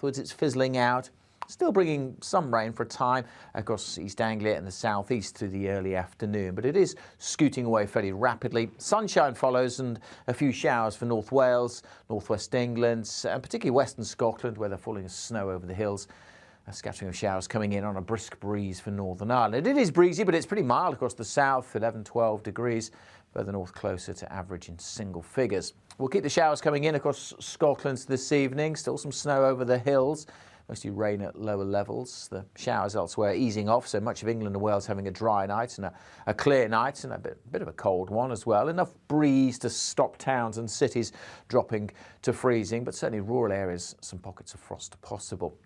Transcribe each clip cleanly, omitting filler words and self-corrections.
It's fizzling out, still bringing some rain for a time across East Anglia and the southeast through the early afternoon, but it is scooting away fairly rapidly. Sunshine follows and a few showers for North Wales, northwest England, and particularly western Scotland, where they're falling as snow over the hills. A scattering of showers coming in on a brisk breeze for Northern Ireland. It is breezy, but it's pretty mild across the south, 11, 12 degrees. Further north, closer to average in single figures. We'll keep the showers coming in across Scotland this evening. Still some snow over the hills. Mostly rain at lower levels. The showers elsewhere easing off, so much of England and Wales having a dry night and a clear night and a bit of a cold one as well. Enough breeze to stop towns and cities dropping to freezing, but certainly rural areas, some pockets of frost possible.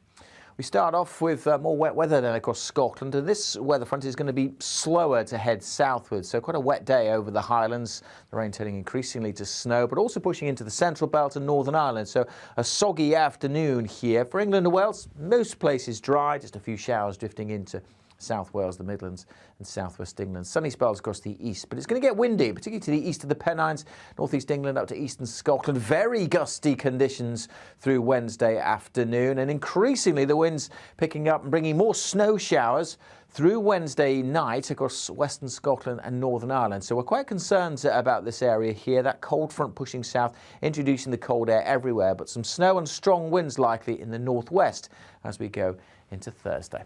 We start off with more wet weather then across Scotland, and this weather front is going to be slower to head southwards, so quite a wet day over the Highlands, the rain turning increasingly to snow, but also pushing into the central belt and Northern Ireland, so a soggy afternoon here. For England and Wales, most places dry, just a few showers drifting into South Wales, the Midlands and southwest England. Sunny spells across the east, but it's going to get windy, particularly to the east of the Pennines, northeast England up to eastern Scotland. Very gusty conditions through Wednesday afternoon, and increasingly the winds picking up and bringing more snow showers through Wednesday night across western Scotland and Northern Ireland. So we're quite concerned about this area here, that cold front pushing south, introducing the cold air everywhere, but some snow and strong winds likely in the northwest as we go into Thursday.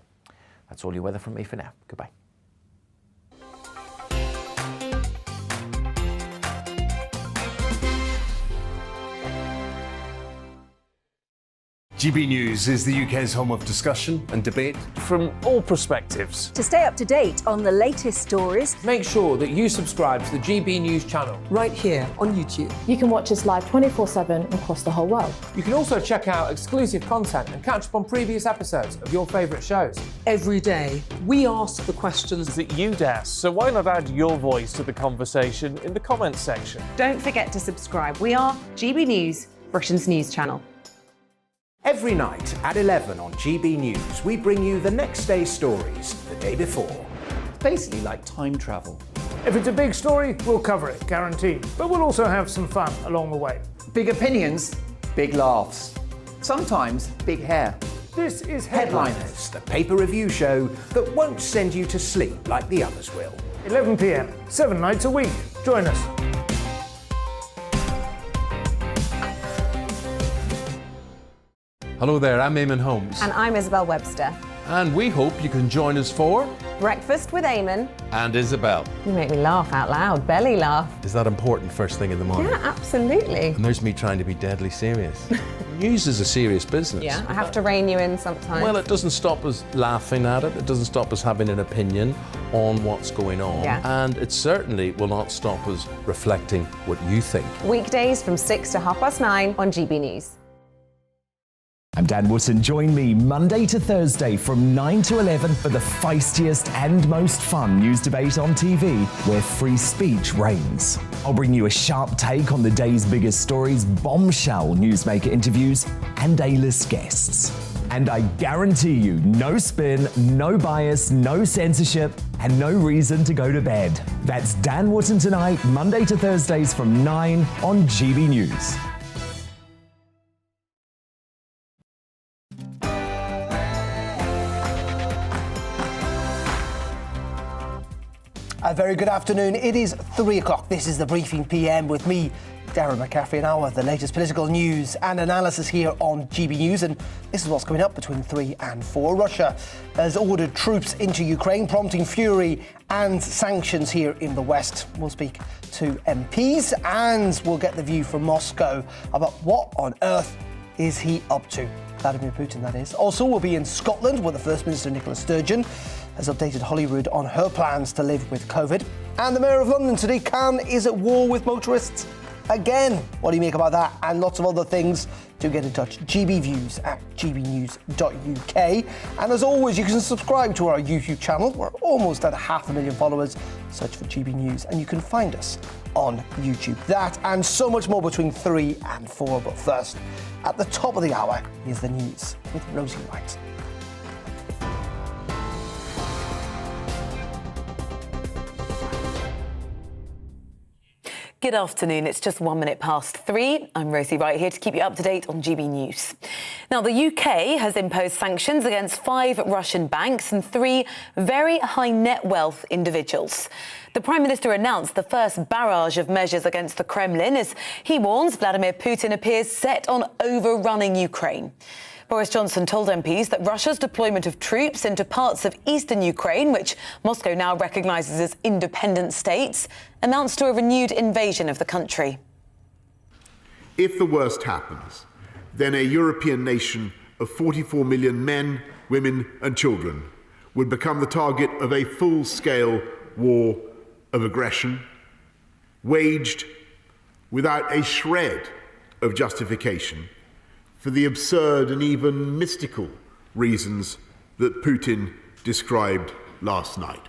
That's all your weather from me for now. Goodbye. GB News is the UK's home of discussion and debate from all perspectives. To stay up to date on the latest stories, make sure that you subscribe to the GB News channel right here on YouTube. You can watch us live 24/7 across the whole world. You can also check out exclusive content and catch up on previous episodes of your favourite shows. Every day, we ask the questions that you'd ask, so why not add your voice to the conversation in the comments section? Don't forget to subscribe. We are GB News, Britain's news channel. Every night at 11 on GB News, we bring you the next day's stories the day before. It's basically like time travel. If it's a big story, we'll cover it, guaranteed. But we'll also have some fun along the way. Big opinions, big laughs. Sometimes big hair. This is Headliners, the paper review show that won't send you to sleep like the others will. 11 p.m, 7 nights a week. Join us. Hello there, I'm Eamon Holmes. And I'm Isabel Webster. And we hope you can join us for Breakfast with Eamon and Isabel. You make me laugh out loud, belly laugh. Is that important first thing in the morning? Yeah, absolutely. And there's me trying to be deadly serious. News is a serious business. Yeah, I have to rein you in sometimes. Well, it doesn't stop us laughing at it. It doesn't stop us having an opinion on what's going on. Yeah. And it certainly will not stop us reflecting what you think. Weekdays from 6 to 9:30 on GB News. I'm Dan Wootton. Join me Monday to Thursday from 9 to 11 for the feistiest and most fun news debate on TV, where free speech reigns. I'll bring you a sharp take on the day's biggest stories, bombshell newsmaker interviews, and A-list guests. And I guarantee you, no spin, no bias, no censorship, and no reason to go to bed. That's Dan Wootton Tonight, Monday to Thursdays from 9 on GB News. A very good afternoon. It is 3 o'clock. This is the Briefing PM with me, Darren McCaffrey, and the latest political news and analysis here on GB News. And this is what's coming up between 3 and 4. Russia has ordered troops into Ukraine, prompting fury and sanctions here in the West. We'll speak to MPs and we'll get the view from Moscow about what on earth is he up to. Vladimir Putin, that is. Also, we'll be in Scotland, where the First Minister, Nicola Sturgeon, has updated Holyrood on her plans to live with COVID. And the Mayor of London, Sadiq Khan, is at war with motorists again. What do you make about that? And lots of other things. Do get in touch. GB Views at gbnews.uk. And as always, you can subscribe to our YouTube channel. We're almost at 500,000 followers. Search for GB News and you can find us on YouTube. That and so much more between 3 and 4. But first, at the top of the hour, here's the news with Rosie Wright. Good afternoon. It's just 1 minute past 3. I'm Rosie Wright here to keep you up to date on GB News. Now, the UK has imposed sanctions against 5 Russian banks and 3 very high net wealth individuals. The Prime Minister announced the first barrage of measures against the Kremlin as he warns Vladimir Putin appears set on overrunning Ukraine. Boris Johnson told MPs that Russia's deployment of troops into parts of eastern Ukraine, which Moscow now recognises as independent states, amounts to a renewed invasion of the country. If the worst happens, then a European nation of 44 million men, women and children would become the target of a full-scale war of aggression, waged without a shred of justification for the absurd and even mystical reasons that Putin described last night.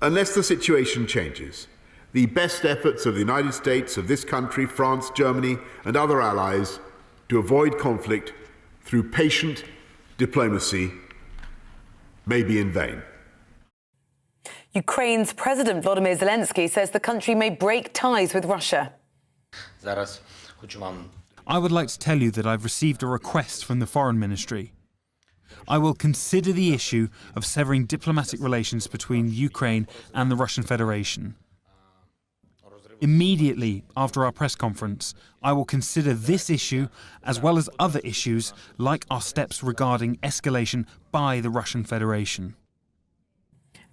Unless the situation changes, the best efforts of the United States, of this country, France, Germany and other allies to avoid conflict through patient diplomacy may be in vain. Ukraine's President Volodymyr Zelensky says the country may break ties with Russia. I would like to tell you that I've received a request from the Foreign Ministry. I will consider the issue of severing diplomatic relations between Ukraine and the Russian Federation. Immediately after our press conference, I will consider this issue as well as other issues like our steps regarding escalation by the Russian Federation.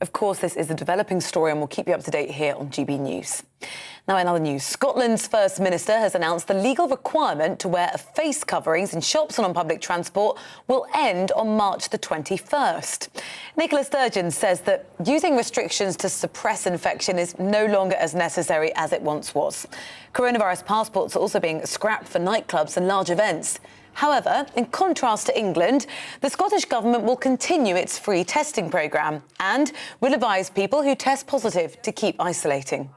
Of course, this is a developing story and we'll keep you up to date here on GB News. Now, in other news, Scotland's First Minister has announced the legal requirement to wear face coverings in shops and on public transport will end on March the 21st. Nicola Sturgeon says that using restrictions to suppress infection is no longer as necessary as it once was. Coronavirus passports are also being scrapped for nightclubs and large events. However, in contrast to England, the Scottish Government will continue its free testing programme and will advise people who test positive to keep isolating.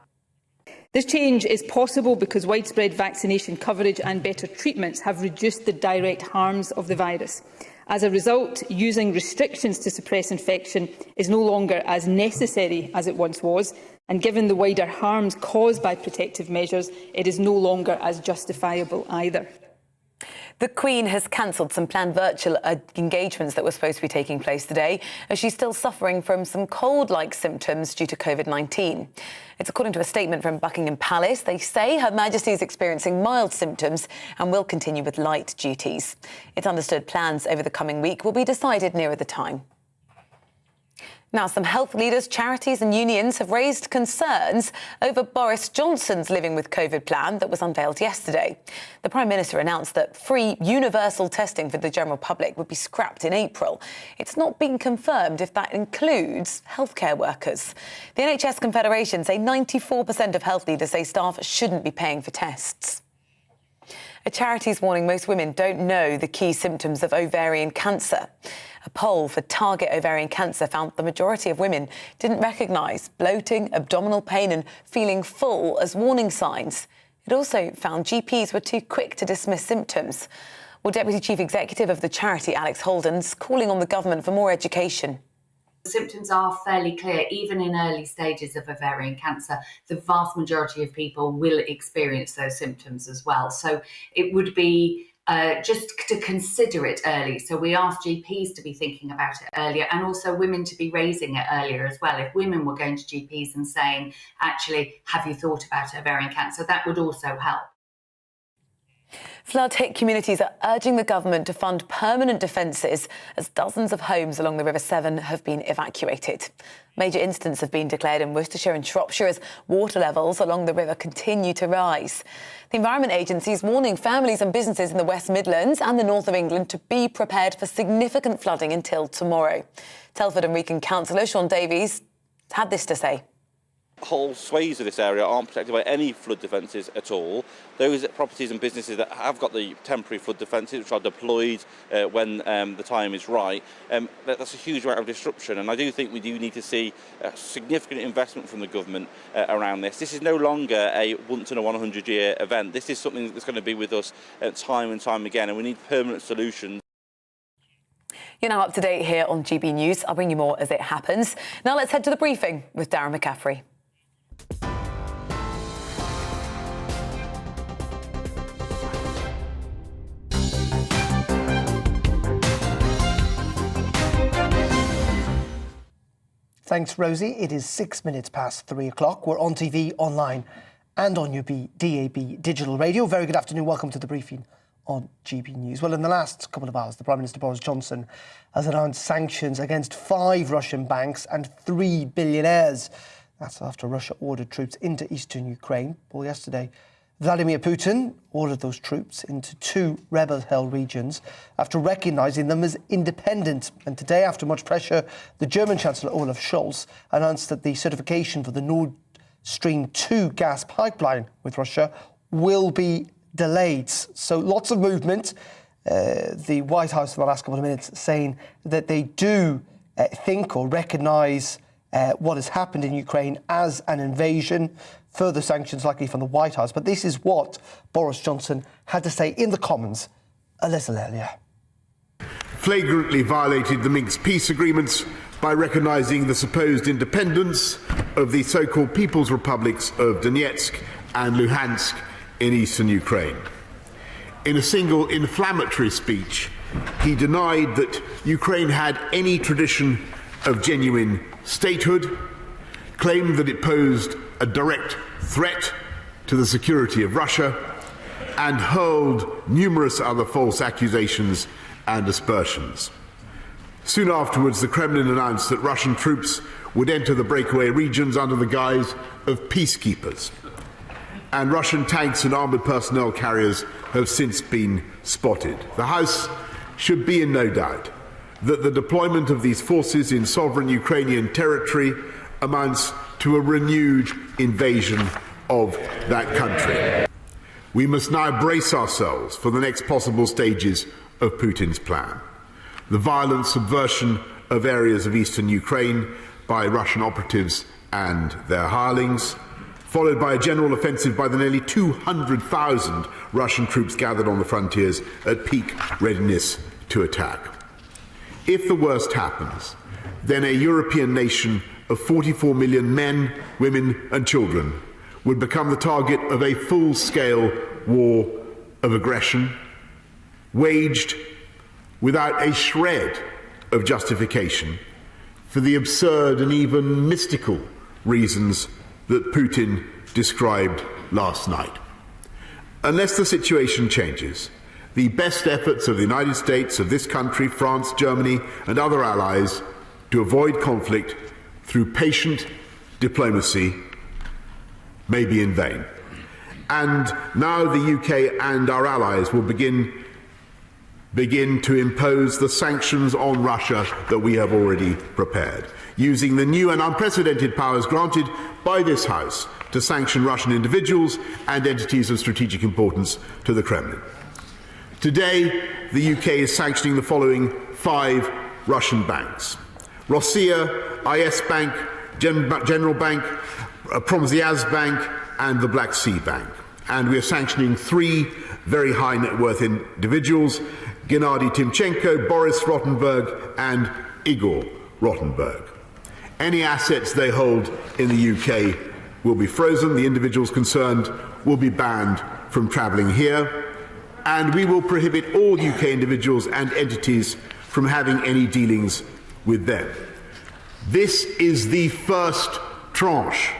This change is possible because widespread vaccination coverage and better treatments have reduced the direct harms of the virus. As a result, using restrictions to suppress infection is no longer as necessary as it once was, and given the wider harms caused by protective measures, it is no longer as justifiable either. The Queen has cancelled some planned virtual engagements that were supposed to be taking place today, as she's still suffering from some cold-like symptoms due to COVID-19. It's according to a statement from Buckingham Palace. They say Her Majesty is experiencing mild symptoms and will continue with light duties. It's understood plans over the coming week will be decided nearer the time. Now, some health leaders, charities and unions have raised concerns over Boris Johnson's Living with COVID plan that was unveiled yesterday. The Prime Minister announced that free universal testing for the general public would be scrapped in April. It's not been confirmed if that includes healthcare workers. The NHS Confederation say 94% of health leaders say staff shouldn't be paying for tests. A charity's warning most women don't know the key symptoms of ovarian cancer. A poll for Target Ovarian Cancer found the majority of women didn't recognise bloating, abdominal pain and feeling full as warning signs. It also found GPs were too quick to dismiss symptoms. Well, Deputy Chief Executive of the charity, Alex Holden's calling on the government for more education. The symptoms are fairly clear. Even in early stages of ovarian cancer, the vast majority of people will experience those symptoms as well. So it would be just to consider it early. So we asked GPs to be thinking about it earlier and also women to be raising it earlier as well. If women were going to GPs and saying, actually, have you thought about ovarian cancer, that would also help. Flood-hit communities are urging the government to fund permanent defences as dozens of homes along the River Severn have been evacuated. Major incidents have been declared in Worcestershire and Shropshire as water levels along the river continue to rise. The Environment Agency is warning families and businesses in the West Midlands and the north of England to be prepared for significant flooding until tomorrow. Telford and Wrekin Councillor Sean Davies had this to say. Whole swathes of this area aren't protected by any flood defences at all. Those properties and businesses that have got the temporary flood defences, which are deployed when the time is right, that's a huge amount of disruption. And I do think we do need to see a significant investment from the government around this. This is no longer a once in a 100-year event. This is something that's going to be with us time and time again, and we need permanent solutions. You're now up to date here on GB News. I'll bring you more as it happens. Now let's head to the briefing with Darren McCaffrey. Thanks, Rosie. It is 6 minutes past 3 o'clock. We're on TV, online and on your DAB digital radio. Very good afternoon. Welcome to the briefing on GB News. Well, in the last couple of hours, the Prime Minister Boris Johnson has announced sanctions against 5 Russian banks and 3 billionaires. That's after Russia ordered troops into eastern Ukraine. Well, yesterday, Vladimir Putin ordered those troops into 2 rebel-held regions after recognising them as independent. And today, after much pressure, the German Chancellor Olaf Scholz announced that the certification for the Nord Stream 2 gas pipeline with Russia will be delayed. So lots of movement. The White House in the last couple of minutes saying that they do think or recognise what has happened in Ukraine as an invasion. Further sanctions likely from the White House. But this is what Boris Johnson had to say in the Commons a little earlier. Flagrantly violated the Minsk peace agreements by recognising the supposed independence of the so-called People's Republics of Donetsk and Luhansk in eastern Ukraine. In a single inflammatory speech, he denied that Ukraine had any tradition of genuine statehood, claimed that it posed a direct threat to the security of Russia, and hurled numerous other false accusations and aspersions. Soon afterwards, the Kremlin announced that Russian troops would enter the breakaway regions under the guise of peacekeepers. And Russian tanks and armoured personnel carriers have since been spotted. The House should be in no doubt that the deployment of these forces in sovereign Ukrainian territory amounts to a renewed invasion of that country. We must now brace ourselves for the next possible stages of Putin's plan. The violent subversion of areas of eastern Ukraine by Russian operatives and their hirelings, followed by a general offensive by the nearly 200,000 Russian troops gathered on the frontiers at peak readiness to attack. If the worst happens, then a European nation of 44 million men, women and children would become the target of a full-scale war of aggression, waged without a shred of justification for the absurd and even mystical reasons that Putin described last night. Unless the situation changes, the best efforts of the United States, of this country, France, Germany and other allies to avoid conflict through patient diplomacy may be in vain. And now the UK and our allies will begin to impose the sanctions on Russia that we have already prepared, using the new and unprecedented powers granted by this House to sanction Russian individuals and entities of strategic importance to the Kremlin. Today, the UK is sanctioning the following 5 Russian banks: Rossiya, IS Bank, General Bank, Promzyaz Bank and the Black Sea Bank. And we are sanctioning 3 very high net worth individuals: Gennady Timchenko, Boris Rottenberg and Igor Rottenberg. Any assets they hold in the UK will be frozen. The individuals concerned will be banned from travelling here. And we will prohibit all UK individuals and entities from having any dealings with them. This is the first tranche,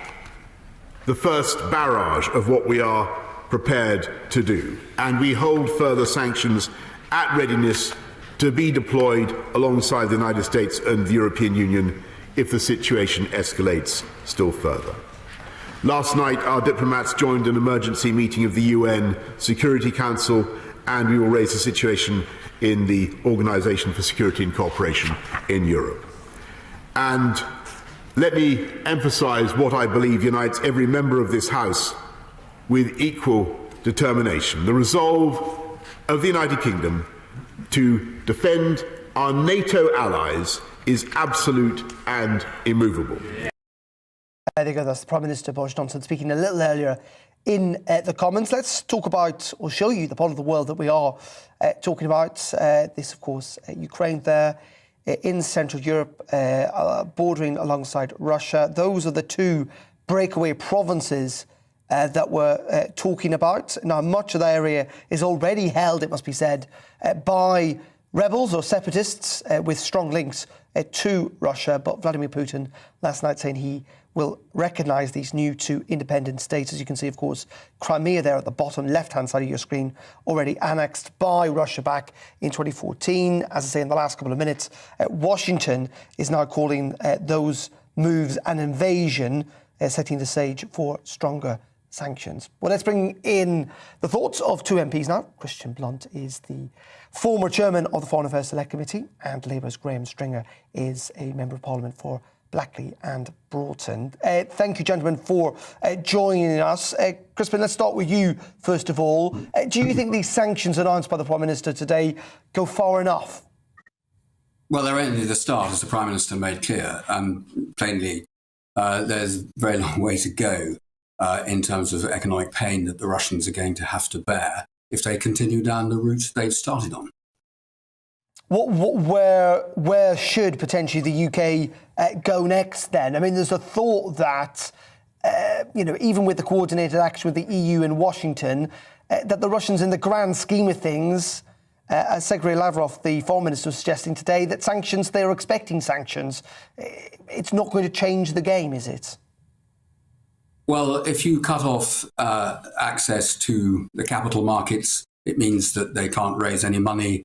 the first barrage of what we are prepared to do. And we hold further sanctions at readiness to be deployed alongside the United States and the European Union if the situation escalates still further. Last night, our diplomats joined an emergency meeting of the UN Security Council, and we will raise the situation in the Organisation for Security and Cooperation in Europe. And let me emphasise what I believe unites every member of this House with equal determination: the resolve of the United Kingdom to defend our NATO allies is absolute and immovable. There you go, that's the Prime Minister Boris Johnson speaking a little earlier in the Commons. Let's talk about, or show you the part of the world that we are talking about. This, of course, Ukraine there in Central Europe, bordering alongside Russia. Those are the 2 breakaway provinces that we're talking about. Now, much of the area is already held, it must be said, by rebels or separatists with strong links to Russia. But Vladimir Putin last night saying he will recognise these new two independent states. As you can see, of course, Crimea there at the bottom left-hand side of your screen, already annexed by Russia back in 2014. As I say, in the last couple of minutes, Washington is now calling those moves an invasion, setting the stage for stronger sanctions. Well, let's bring in the thoughts of two MPs now. Christian Blunt is the former chairman of the Foreign Affairs Select Committee, and Labour's Graham Stringer is a member of Parliament for Blackley and Broughton. Thank you, gentlemen, for joining us. Crispin, let's start with you, first of all. Do you think these sanctions announced by the Prime Minister today go far enough? Well, they're only the start, as the Prime Minister made clear. Plainly, there's a very long way to go in terms of economic pain that the Russians are going to have to bear if they continue down the route they've started on. Where should potentially the UK go next then? I mean, there's a thought that, even with the coordinated action with the EU in Washington, that the Russians, in the grand scheme of things, as Sergei Lavrov, the foreign minister, was suggesting today, that sanctions, they're expecting sanctions. It's not going to change the game, is it? Well, if you cut off access to the capital markets, it means that they can't raise any money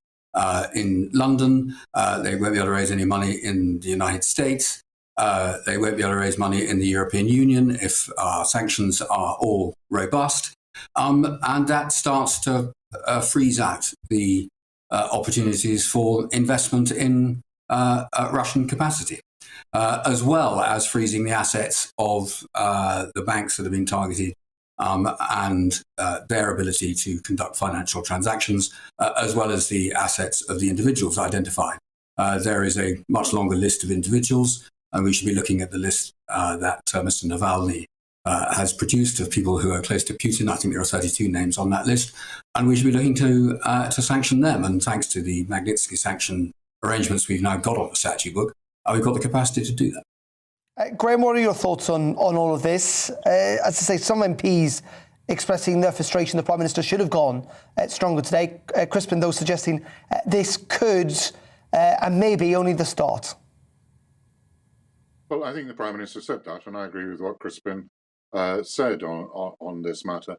in London. They won't be able to raise any money in the United States. They won't be able to raise money in the European Union if our sanctions are all robust. And that starts to freeze out the opportunities for investment in Russian capacity, as well as freezing the assets of the banks that have been targeted and their ability to conduct financial transactions, as well as the assets of the individuals identified. There is a much longer list of individuals, and we should be looking at the list that Mr. Navalny has produced of people who are close to Putin. I think there are 32 names on that list, and we should be looking to sanction them. And thanks to the Magnitsky sanction arrangements we've now got on the statute book, we've got the capacity to do that. Graham, what are your thoughts on all of this? As I say, some MPs expressing their frustration the Prime Minister should have gone stronger today. Crispin, though, suggesting this could and maybe only the start. Well, I think the Prime Minister said that, and I agree with what Crispin said on this matter.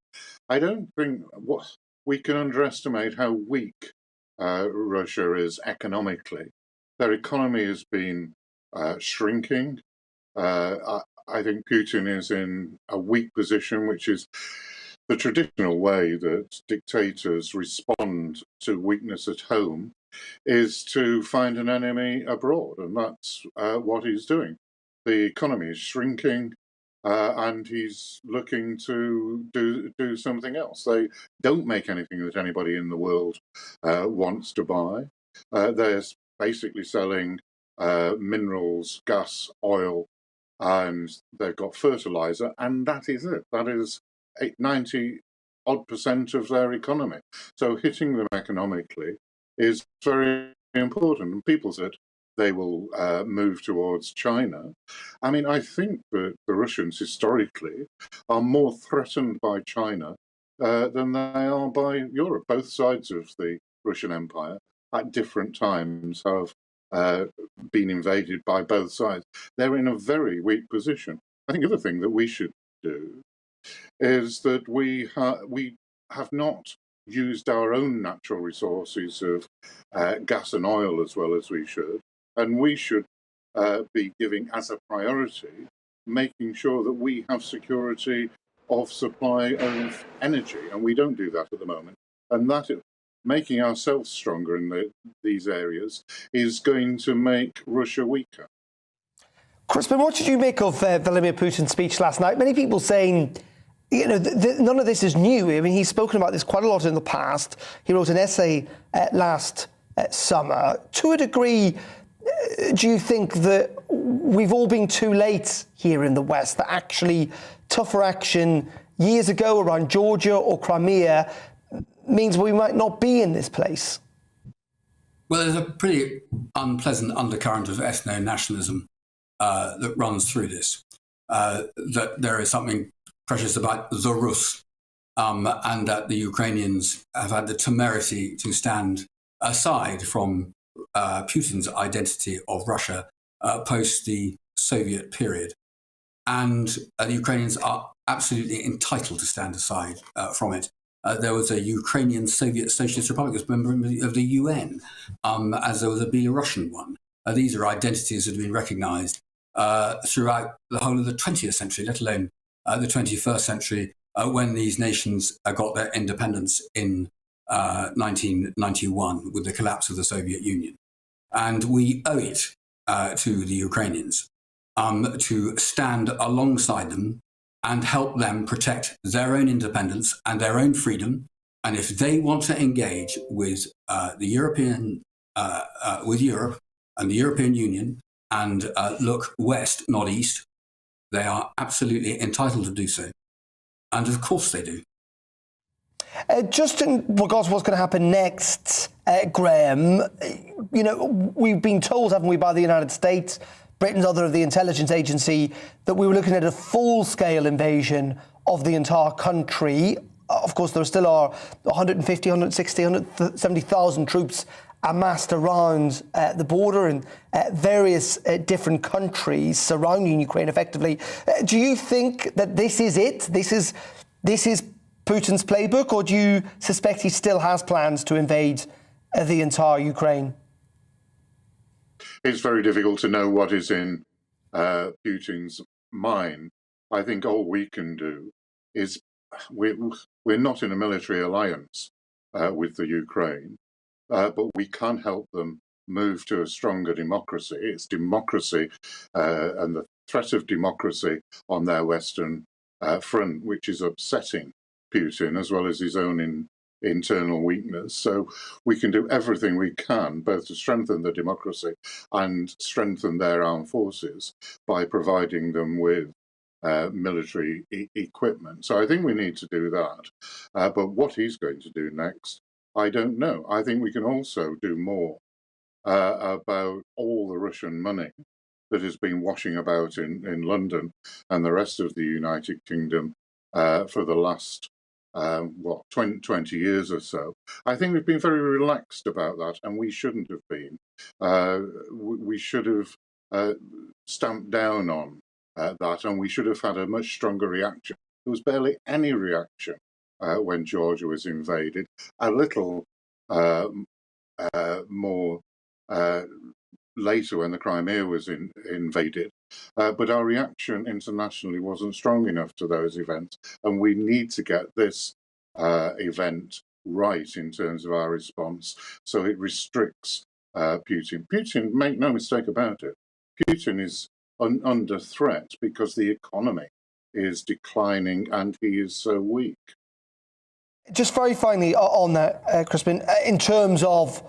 I don't think we can underestimate how weak Russia is economically. Their economy has been shrinking. I think Putin is in a weak position, which is the traditional way that dictators respond to weakness at home, is to find an enemy abroad, and that's what he's doing. The economy is shrinking, and he's looking to do something else. They don't make anything that anybody in the world wants to buy. They're basically selling minerals, gas, oil, and they've got fertilizer, and that is it. That is 90-odd% of their economy. So hitting them economically is very important. And people said they will move towards China. I mean, I think that the Russians historically are more threatened by China than they are by Europe. Both sides of the Russian Empire at different times have been invaded by both sides. They're in a very weak position. I think the other thing that we should do is that we have not used our own natural resources of gas and oil as well as we should, and we should be giving as a priority making sure that we have security of supply of energy, and we don't do that at the moment. And that making ourselves stronger in these areas is going to make Russia weaker. Crispin, what did you make of Vladimir Putin's speech last night? Many people saying, none of this is new. I mean, he's spoken about this quite a lot in the past. He wrote an essay last summer. To a degree, do you think that we've all been too late here in the West, that actually tougher action years ago around Georgia or Crimea means we might not be in this place? Well, there's a pretty unpleasant undercurrent of ethno-nationalism that runs through this, that there is something precious about the Rus, and that the Ukrainians have had the temerity to stand aside from Putin's identity of Russia post the Soviet period. And the Ukrainians are absolutely entitled to stand aside from it. There was a Ukrainian Soviet Socialist Republic as a member of the UN, as there was a Belarusian one. These are identities that have been recognized throughout the whole of the 20th century, let alone the 21st century, when these nations got their independence in 1991 with the collapse of the Soviet Union. And we owe it to the Ukrainians to stand alongside them and help them protect their own independence and their own freedom. And if they want to engage with with Europe and the European Union and look west, not east, they are absolutely entitled to do so. And of course they do. Just in regards to what's going to happen next, Graham, we've been told, haven't we, by the United States, Britain's other of the intelligence agency, that we were looking at a full-scale invasion of the entire country. Of course, there still are 150, 160, 170,000 troops amassed around the border in various different countries surrounding Ukraine effectively. Do you think that this is it? This is Putin's playbook, or do you suspect he still has plans to invade the entire Ukraine? It's very difficult to know what is in Putin's mind. I think all we can do is we're not in a military alliance with the Ukraine, but we can help them move to a stronger democracy. It's democracy and the threat of democracy on their Western front, which is upsetting Putin, as well as his own internal weakness. So we can do everything we can, both to strengthen the democracy and strengthen their armed forces by providing them with military equipment. So I think we need to do that. But what he's going to do next, I don't know. I think we can also do more about all the Russian money that has been washing about in London and the rest of the United Kingdom for the last 20 years or so. I think we've been very relaxed about that, and we shouldn't have been. We should have stamped down on that, and we should have had a much stronger reaction. There was barely any reaction when Georgia was invaded. A little more later when the Crimea was invaded. But our reaction internationally wasn't strong enough to those events, and we need to get this event right in terms of our response, so it restricts Putin. Putin, make no mistake about it, Putin is under threat because the economy is declining and he is so weak. Just very finally on that, Crispin, in terms of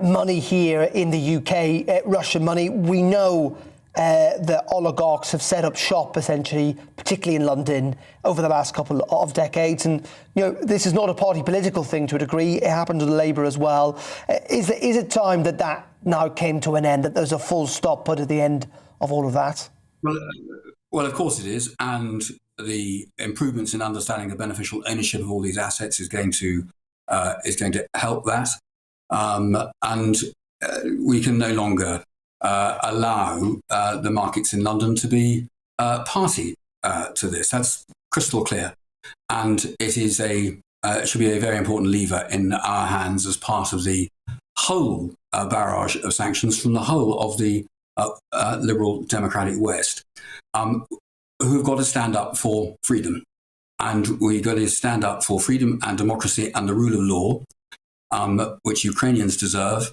money here in the UK, Russian money, we know the oligarchs have set up shop, essentially, particularly in London, over the last couple of decades. And, this is not a party political thing to a degree. It happened to Labour as well. Is it time that now came to an end, that there's a full stop put at the end of all of that? Well, of course it is. And the improvements in understanding the beneficial ownership of all these assets is going to help that. And we can no longer allow the markets in London to be party to this. That's crystal clear. And it is it should be a very important lever in our hands as part of the whole barrage of sanctions from the whole of the liberal democratic West, who've got to stand up for freedom. And we've got to stand up for freedom and democracy and the rule of law, which Ukrainians deserve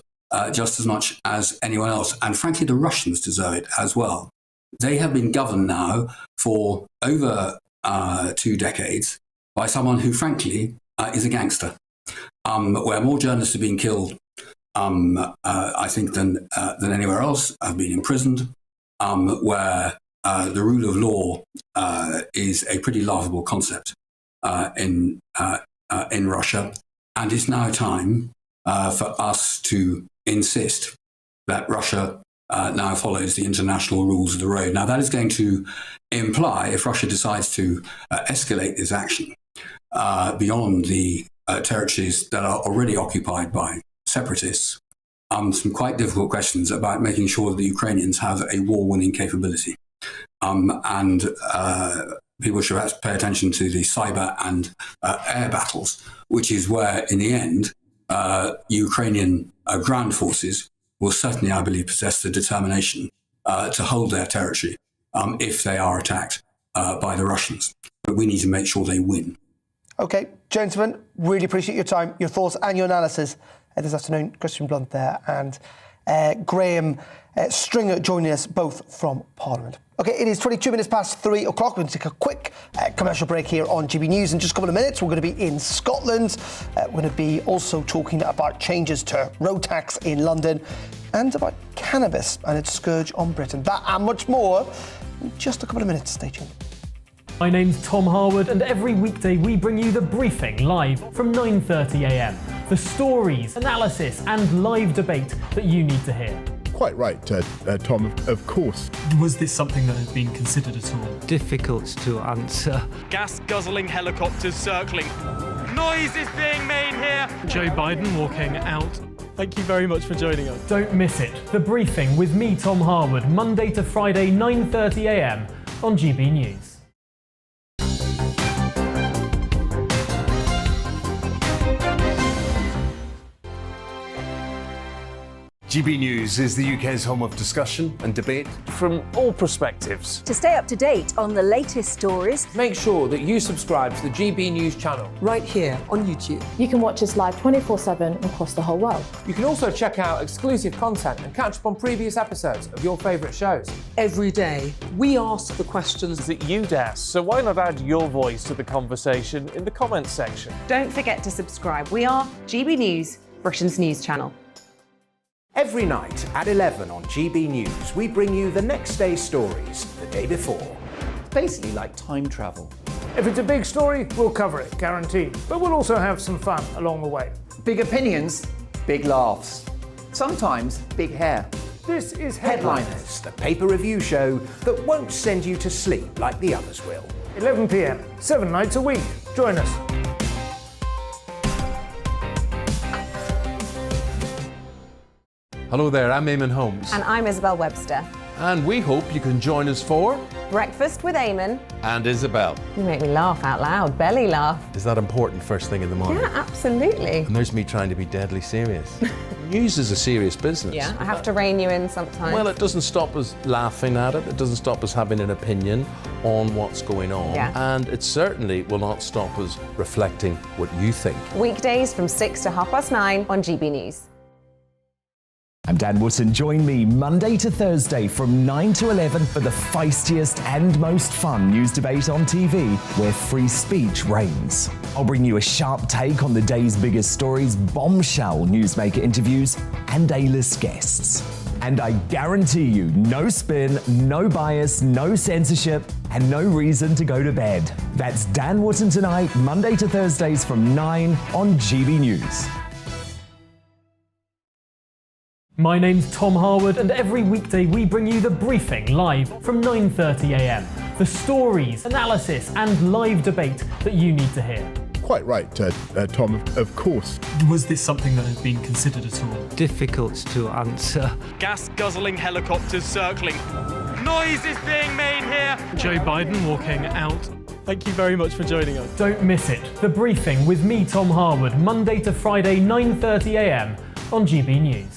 just as much as anyone else. And frankly, the Russians deserve it as well. They have been governed now for over 2 decades by someone who, frankly, is a gangster, where more journalists have been killed, I think, than anywhere else, have been imprisoned, where the rule of law is a pretty laughable concept in Russia. And it's now time for us to insist that Russia now follows the international rules of the road. Now, that is going to imply, if Russia decides to escalate this action beyond the territories that are already occupied by separatists some quite difficult questions about making sure that the Ukrainians have a war-winning capability. And people should perhaps pay attention to the cyber and air battles, which is where, in the end, Ukrainian ground forces will certainly, I believe, possess the determination to hold their territory if they are attacked by the Russians. But we need to make sure they win. OK, gentlemen, really appreciate your time, your thoughts and your analysis this afternoon. Christian Blunt there and Graham Stringer joining us both from Parliament. OK, it is 22 minutes past 3 o'clock. We're going to take a quick commercial break here on GB News. In just a couple of minutes, we're going to be in Scotland. We're going to be also talking about changes to road tax in London and about cannabis and its scourge on Britain. That and much more in just a couple of minutes. Stay tuned. My name's Tom Harwood, and every weekday we bring you The Briefing live from 9:30am. The stories, analysis and live debate that you need to hear. Quite right, Tom, of course. Was this something that had been considered at all? Difficult to answer. Gas-guzzling helicopters circling. Noise is being made here. Joe Biden walking out. Thank you very much for joining us. Don't miss it. The Briefing with me, Tom Harwood, Monday to Friday, 9:30am on GB News. GB News is the UK's home of discussion and debate from all perspectives. To stay up to date on the latest stories, make sure that you subscribe to the GB News channel right here on YouTube. You can watch us live 24/7 across the whole world. You can also check out exclusive content and catch up on previous episodes of your favourite shows. Every day, we ask the questions that you'd ask, so why not add your voice to the conversation in the comments section? Don't forget to subscribe. We are GB News, Britain's news channel. Every night at 11 on GB News, we bring you the next day's stories the day before. It's basically like time travel. If it's a big story, we'll cover it, guaranteed. But we'll also have some fun along the way. Big opinions, big laughs. Sometimes big hair. This is Headliners, the paper review show that won't send you to sleep like the others will. 11pm, 7 nights a week. Join us. Hello there, I'm Eamon Holmes. And I'm Isabel Webster. And we hope you can join us for Breakfast with Eamon and Isabel. You make me laugh out loud, belly laugh. Is that important first thing in the morning? Yeah, absolutely. And there's me trying to be deadly serious. News is a serious business. Yeah, I have to rein you in sometimes. Well, it doesn't stop us laughing at it. It doesn't stop us having an opinion on what's going on. Yeah. And it certainly will not stop us reflecting what you think. Weekdays from 6 to 9:30 on GB News. I'm Dan Wootton. Join me Monday to Thursday from 9 to 11 for the feistiest and most fun news debate on TV, where free speech reigns. I'll bring you a sharp take on the day's biggest stories, bombshell newsmaker interviews, and A-list guests. And I guarantee you, no spin, no bias, no censorship, and no reason to go to bed. That's Dan Wootton tonight, Monday to Thursdays from 9 on GB News. My name's Tom Harwood, and every weekday we bring you The Briefing live from 9:30am. The stories, analysis and live debate that you need to hear. Quite right, Tom, of course. Was this something that had been considered at all? Difficult to answer. Gas-guzzling helicopters circling. Noise is being made here. Joe Biden walking out. Thank you very much for joining us. Don't miss it. The Briefing with me, Tom Harwood, Monday to Friday, 9:30am on GB News.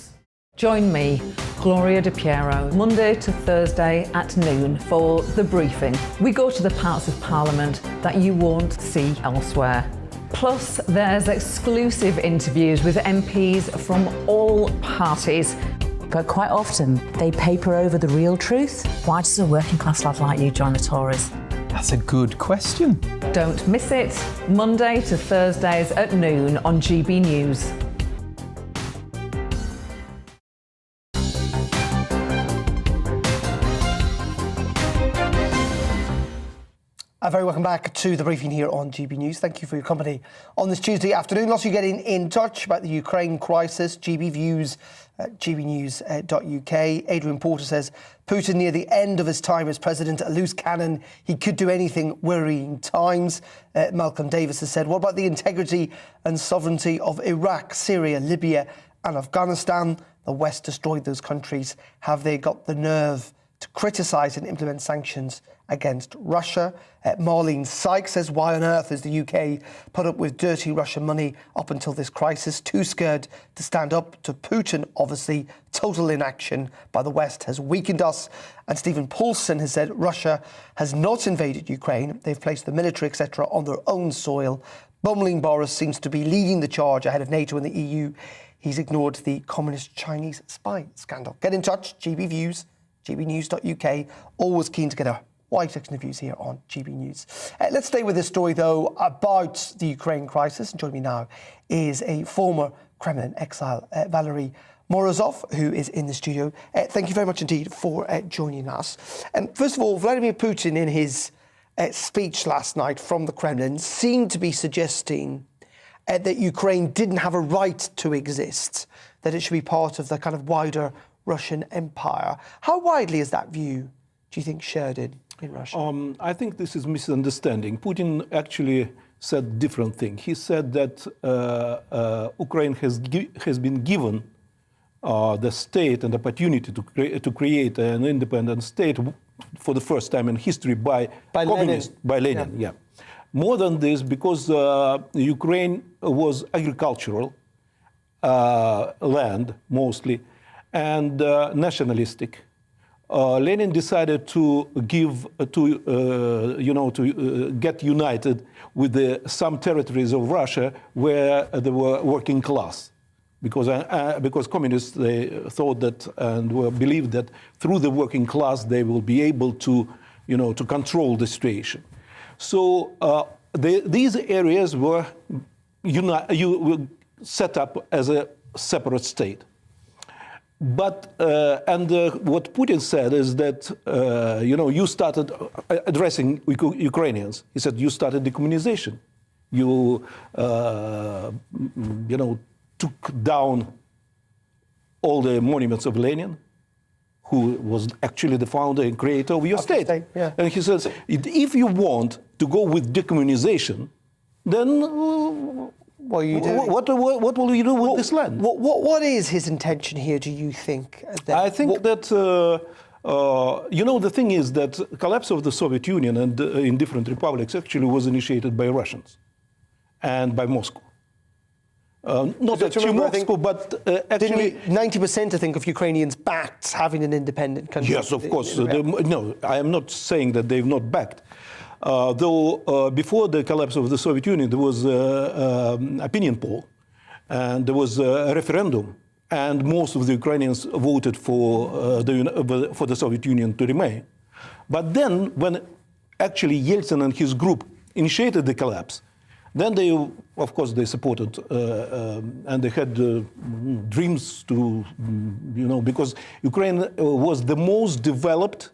Join me, Gloria De Piero, Monday to Thursday at noon for The Briefing. We go to the parts of Parliament that you won't see elsewhere. Plus, there's exclusive interviews with MPs from all parties. But quite often, they paper over the real truth. Why does a working class lad like you join the Tories? That's a good question. Don't miss it, Monday to Thursdays at noon on GB News. Very welcome back to The Briefing here on GB News. Thank you for your company on this Tuesday afternoon. Lots of you getting in touch about the Ukraine crisis. GB Views at gbnews.uk. Adrian Porter says, Putin near the end of his time as president, a loose cannon. He could do anything, worrying times. Malcolm Davis has said, what about the integrity and sovereignty of Iraq, Syria, Libya and Afghanistan. The West destroyed those countries. Have they got the nerve to criticise and implement sanctions against Russia? Marlene Sykes says, why on earth has the UK put up with dirty Russian money up until this crisis? Too scared to stand up to Putin, obviously. Total inaction by the West has weakened us. And Stephen Paulson has said Russia has not invaded Ukraine. They've placed the military, etc., on their own soil. Bumbling Boris seems to be leading the charge ahead of NATO and the EU. He's ignored the communist Chinese spy scandal. Get in touch, GB Views, gbnews.uk. Always keen to get a wide section of views here on GB News. Let's stay with this story, though, about the Ukraine crisis. And joining me now is a former Kremlin exile, Valery Morozov, who is in the studio. Thank you very much indeed for joining us. First of all, Vladimir Putin, in his speech last night from the Kremlin, seemed to be suggesting that Ukraine didn't have a right to exist, that it should be part of the kind of wider Russian empire. How widely is that view, do you think, shared in Russia? I think this is misunderstanding. Putin actually said different thing. He said that Ukraine has been given the state and opportunity to create an independent state for the first time in history by communists, by Lenin. Yeah. More than this, because Ukraine was agricultural land mostly and nationalistic. Lenin decided to give to get united with some territories of Russia where they were working class, because communists, they thought that and believed that through the working class they will be able to to control the situation. So these areas were set up as a separate state. But what Putin said is that you started addressing Ukrainians. He said you started decommunization. You took down all the monuments of Lenin, who was actually the founder and creator of your state. Yeah. And he says, if you want to go with decommunization, then what are you doing? What will you do with this land? What is his intention here, do you think? I think that, the thing is that collapse of the Soviet Union and in different republics actually was initiated by Russians and by Moscow. Not actually Moscow, but actually... 90%, I think, of Ukrainians backed having an independent country. Yes, of course. No, I am not saying that they've not backed. Though before the collapse of the Soviet Union, there was an opinion poll, and there was a referendum, and most of the Ukrainians voted for the Soviet Union to remain. But then, when actually Yeltsin and his group initiated the collapse, then they, of course, they supported, and they had dreams to, because Ukraine was the most developed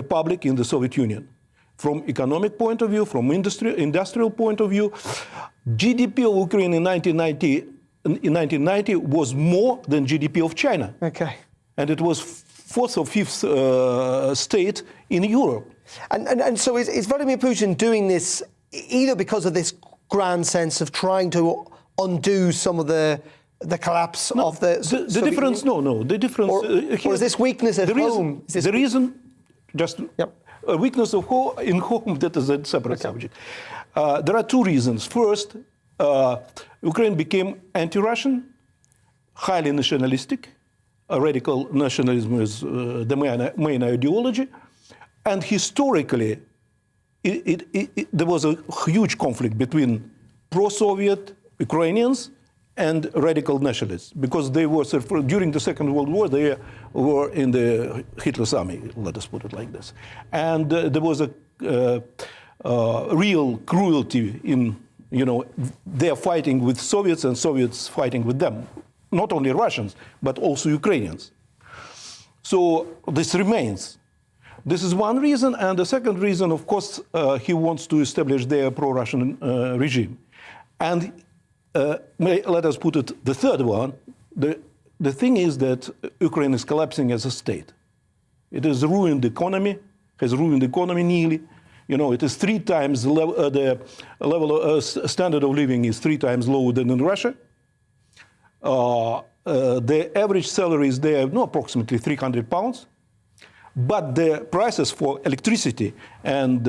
republic in the Soviet Union. From economic point of view, from industrial point of view, GDP of Ukraine in 1990 was more than GDP of China. Okay. And it was fourth or fifth state in Europe. And so is Vladimir Putin doing this either because of this grand sense of trying to undo some of the collapse of the Soviet difference? Union? No. The difference. Or is this weakness at home? The reason, just. Yep. A weakness in home, that is a separate subject. There are two reasons. First, Ukraine became anti-Russian, highly nationalistic. Radical nationalism is the main ideology. And historically, there was a huge conflict between pro-Soviet Ukrainians and radical nationalists, because they were, during the Second World War, they were in the Hitler's army, let us put it like this. And there was a real cruelty in, they're fighting with Soviets and Soviets fighting with them. Not only Russians, but also Ukrainians. So this remains. This is one reason. And the second reason, of course, he wants to establish their pro-Russian regime. And let us put it, the third one, the thing is that Ukraine is collapsing as a state. It has ruined the economy, nearly. It is 3 times the level of standard of living is 3 times lower than in Russia. the average salary is there, approximately £300. But the prices for electricity and,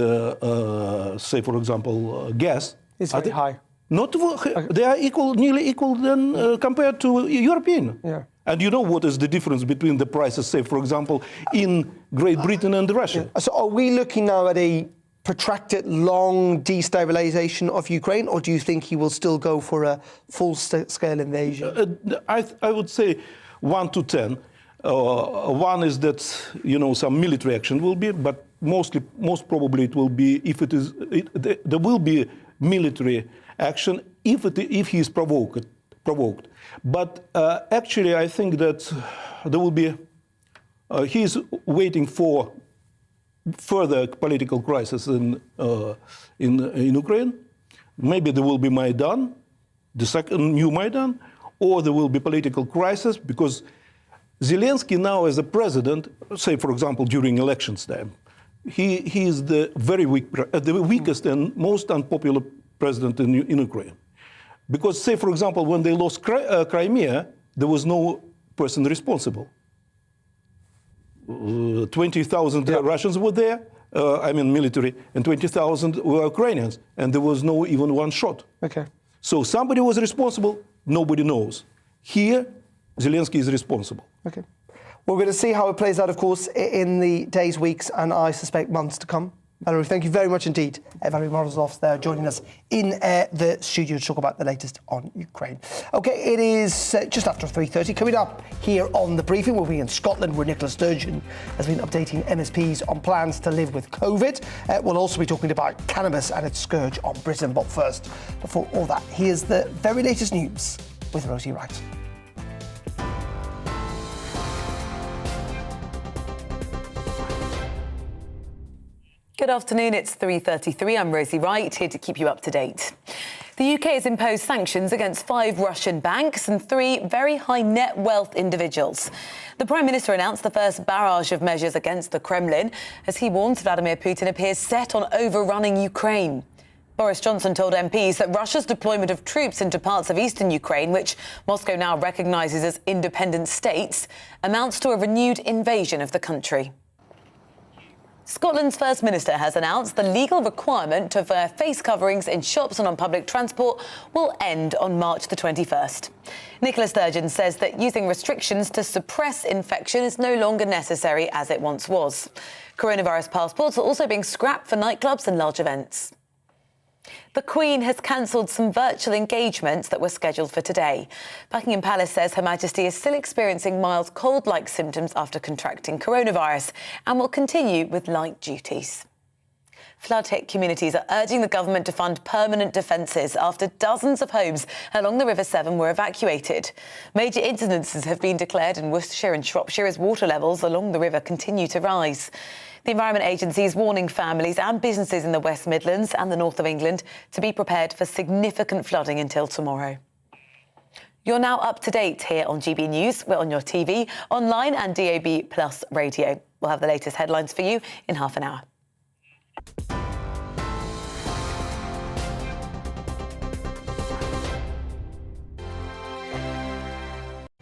say, for example, gas is very high. They are nearly equal than compared to European. Yeah. And you know what is the difference between the prices, say, for example, in Great Britain and Russia? So are we looking now at a protracted, long destabilization of Ukraine, or do you think he will still go for a full-scale invasion? I would say 1 to 10. One is that some military action will be, but most probably it will be there will be military action if he is provoked. But actually, I think that there will be. He is waiting for further political crisis in Ukraine. Maybe there will be Maidan, the second new Maidan, or there will be political crisis because Zelensky now as a president, say for example during elections time, he is the very weak, the weakest and most unpopular president in Ukraine. Because say for example when they lost Crimea, there was no person responsible. 20,000 Russians were there, military, and 20,000 were Ukrainians, and there was no even one shot. Okay. So somebody was responsible, nobody knows. Here, Zelensky is responsible. Okay. We're going to see how it plays out, of course, in the days, weeks, and I suspect months to come. Valerie, thank you very much indeed. Valerie Morozov's there joining us in the studio to talk about the latest on Ukraine. OK, it is just after 3:30. Coming up here on The Briefing, we'll be in Scotland where Nicola Sturgeon has been updating MSPs on plans to live with COVID. We'll also be talking about cannabis and its scourge on Britain. But first, before all that, here's the very latest news with Rosie Wright. Good afternoon, it's 3:33. I'm Rosie Wright, here to keep you up to date. The UK has imposed sanctions against 5 Russian banks and 3 very high net wealth individuals. The Prime Minister announced the first barrage of measures against the Kremlin as he warns Vladimir Putin appears set on overrunning Ukraine. Boris Johnson told MPs that Russia's deployment of troops into parts of eastern Ukraine, which Moscow now recognises as independent states, amounts to a renewed invasion of the country. Scotland's First Minister has announced the legal requirement to wear face coverings in shops and on public transport will end on March the 21st. Nicola Sturgeon says that using restrictions to suppress infection is no longer necessary as it once was. Coronavirus passports are also being scrapped for nightclubs and large events. The Queen has cancelled some virtual engagements that were scheduled for today. Buckingham Palace says Her Majesty is still experiencing mild cold-like symptoms after contracting coronavirus and will continue with light duties. Flood-hit communities are urging the government to fund permanent defences after dozens of homes along the River Severn were evacuated. Major incidences have been declared in Worcestershire and Shropshire as water levels along the river continue to rise. The Environment Agency is warning families and businesses in the West Midlands and the north of England to be prepared for significant flooding until tomorrow. You're now up to date here on GB News. We're on your TV, online and DAB+ radio. We'll have the latest headlines for you in half an hour.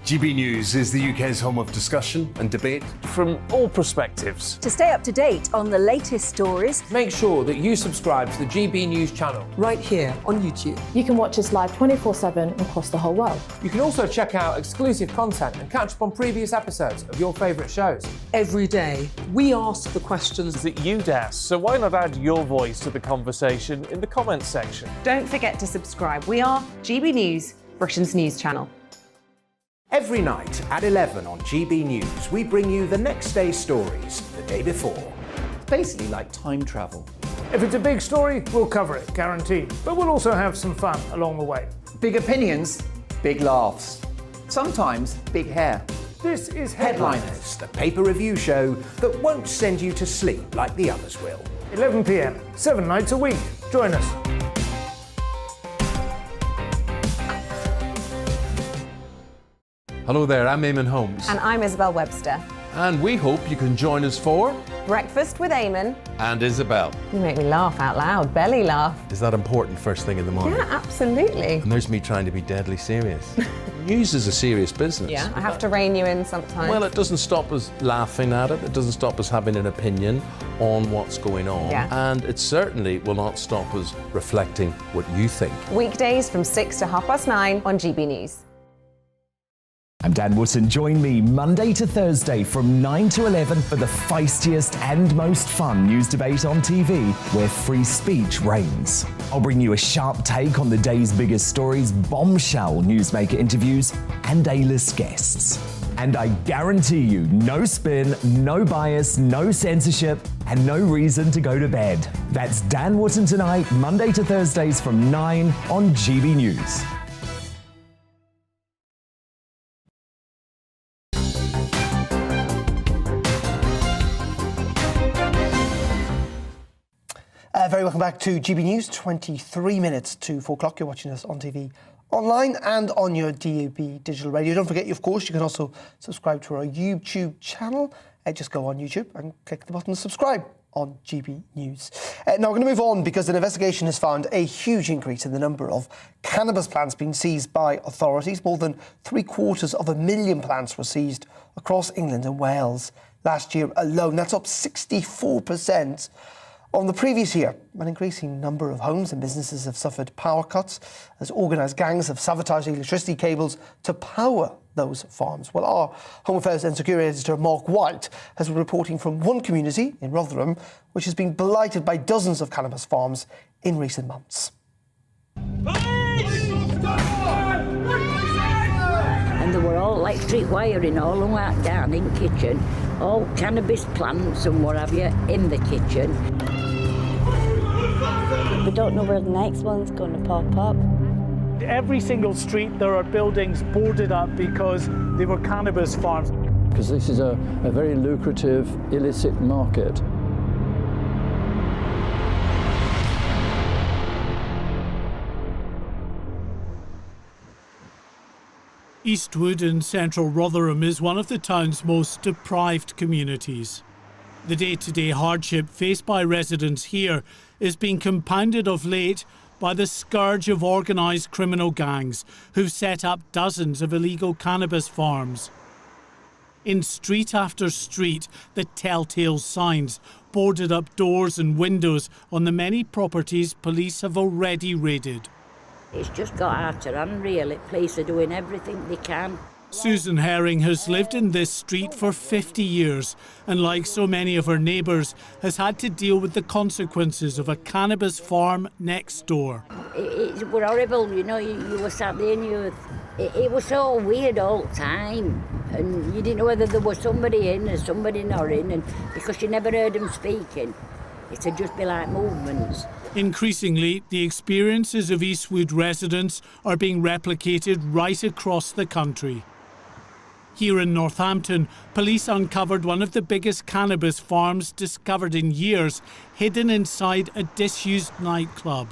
GB News is the UK's home of discussion and debate from all perspectives. To stay up to date on the latest stories, make sure that you subscribe to the GB News channel right here on YouTube. You can watch us live 24/7 across the whole world. You can also check out exclusive content and catch up on previous episodes of your favourite shows. Every day, we ask the questions that you'd ask, so why not add your voice to the conversation in the comments section? Don't forget to subscribe. We are GB News, Britain's news channel. Every night at 11 on GB News, we bring you the next day's stories the day before. It's basically like time travel. If it's a big story, we'll cover it, guaranteed. But we'll also have some fun along the way. Big opinions, big laughs. Sometimes big hair. This is Headliners, the paper review show that won't send you to sleep like the others will. 11 p.m, 7 nights a week. Join us. Hello there, I'm Eamon Holmes. And I'm Isabel Webster. And we hope you can join us for Breakfast with Eamon. And Isabel. You make me laugh out loud, belly laugh. Is that important first thing in the morning? Yeah, absolutely. And there's me trying to be deadly serious. News is a serious business. Yeah, I have to rein you in sometimes. Well, it doesn't stop us laughing at it. It doesn't stop us having an opinion on what's going on. Yeah. And it certainly will not stop us reflecting what you think. Weekdays from 6 to 9:30 on GB News. I'm Dan Wootton. Join me Monday to Thursday from 9 to 11 for the feistiest and most fun news debate on TV, where free speech reigns. I'll bring you a sharp take on the day's biggest stories, bombshell newsmaker interviews, and A-list guests. And I guarantee you, no spin, no bias, no censorship, and no reason to go to bed. That's Dan Wootton tonight, Monday to Thursdays from 9 on GB News. Very welcome back to GB News. 23 minutes to 4 o'clock. You're watching us on TV, online and on your DAB digital radio. Don't forget, of course, you can also subscribe to our YouTube channel. Just go on YouTube and click the button subscribe on GB News. Now we're going to move on because an investigation has found a huge increase in the number of cannabis plants being seized by authorities. More than 750,000 plants were seized across England and Wales last year alone. That's up 64% on the previous year. An increasing number of homes and businesses have suffered power cuts as organised gangs have sabotaged electricity cables to power those farms. Well, our Home Affairs and Security Editor Mark White has been reporting from one community in Rotherham which has been blighted by dozens of cannabis farms in recent months. And they were all electric wiring all the way down in kitchen, all cannabis plants and what have you in the kitchen. We don't know where the next one's going to pop up. Every single street there are buildings boarded up because they were cannabis farms. Because this is a very lucrative illicit market. Eastwood in central Rotherham is one of the town's most deprived communities. The day-to-day hardship faced by residents here is being compounded of late by the scourge of organised criminal gangs who've set up dozens of illegal cannabis farms. In street after street, the telltale signs, boarded up doors and windows on the many properties police have already raided. It's just got out of hand, really. Police are doing everything they can. Susan Herring has lived in this street for 50 years and, like so many of her neighbours, has had to deal with the consequences of a cannabis farm next door. It was horrible, you know, you were sat there and it was so weird all the time. And you didn't know whether there was somebody in or somebody not in, and because you never heard them speaking, it'd just be like movements. Increasingly, the experiences of Eastwood residents are being replicated right across the country. Here in Northampton, police uncovered one of the biggest cannabis farms discovered in years, hidden inside a disused nightclub.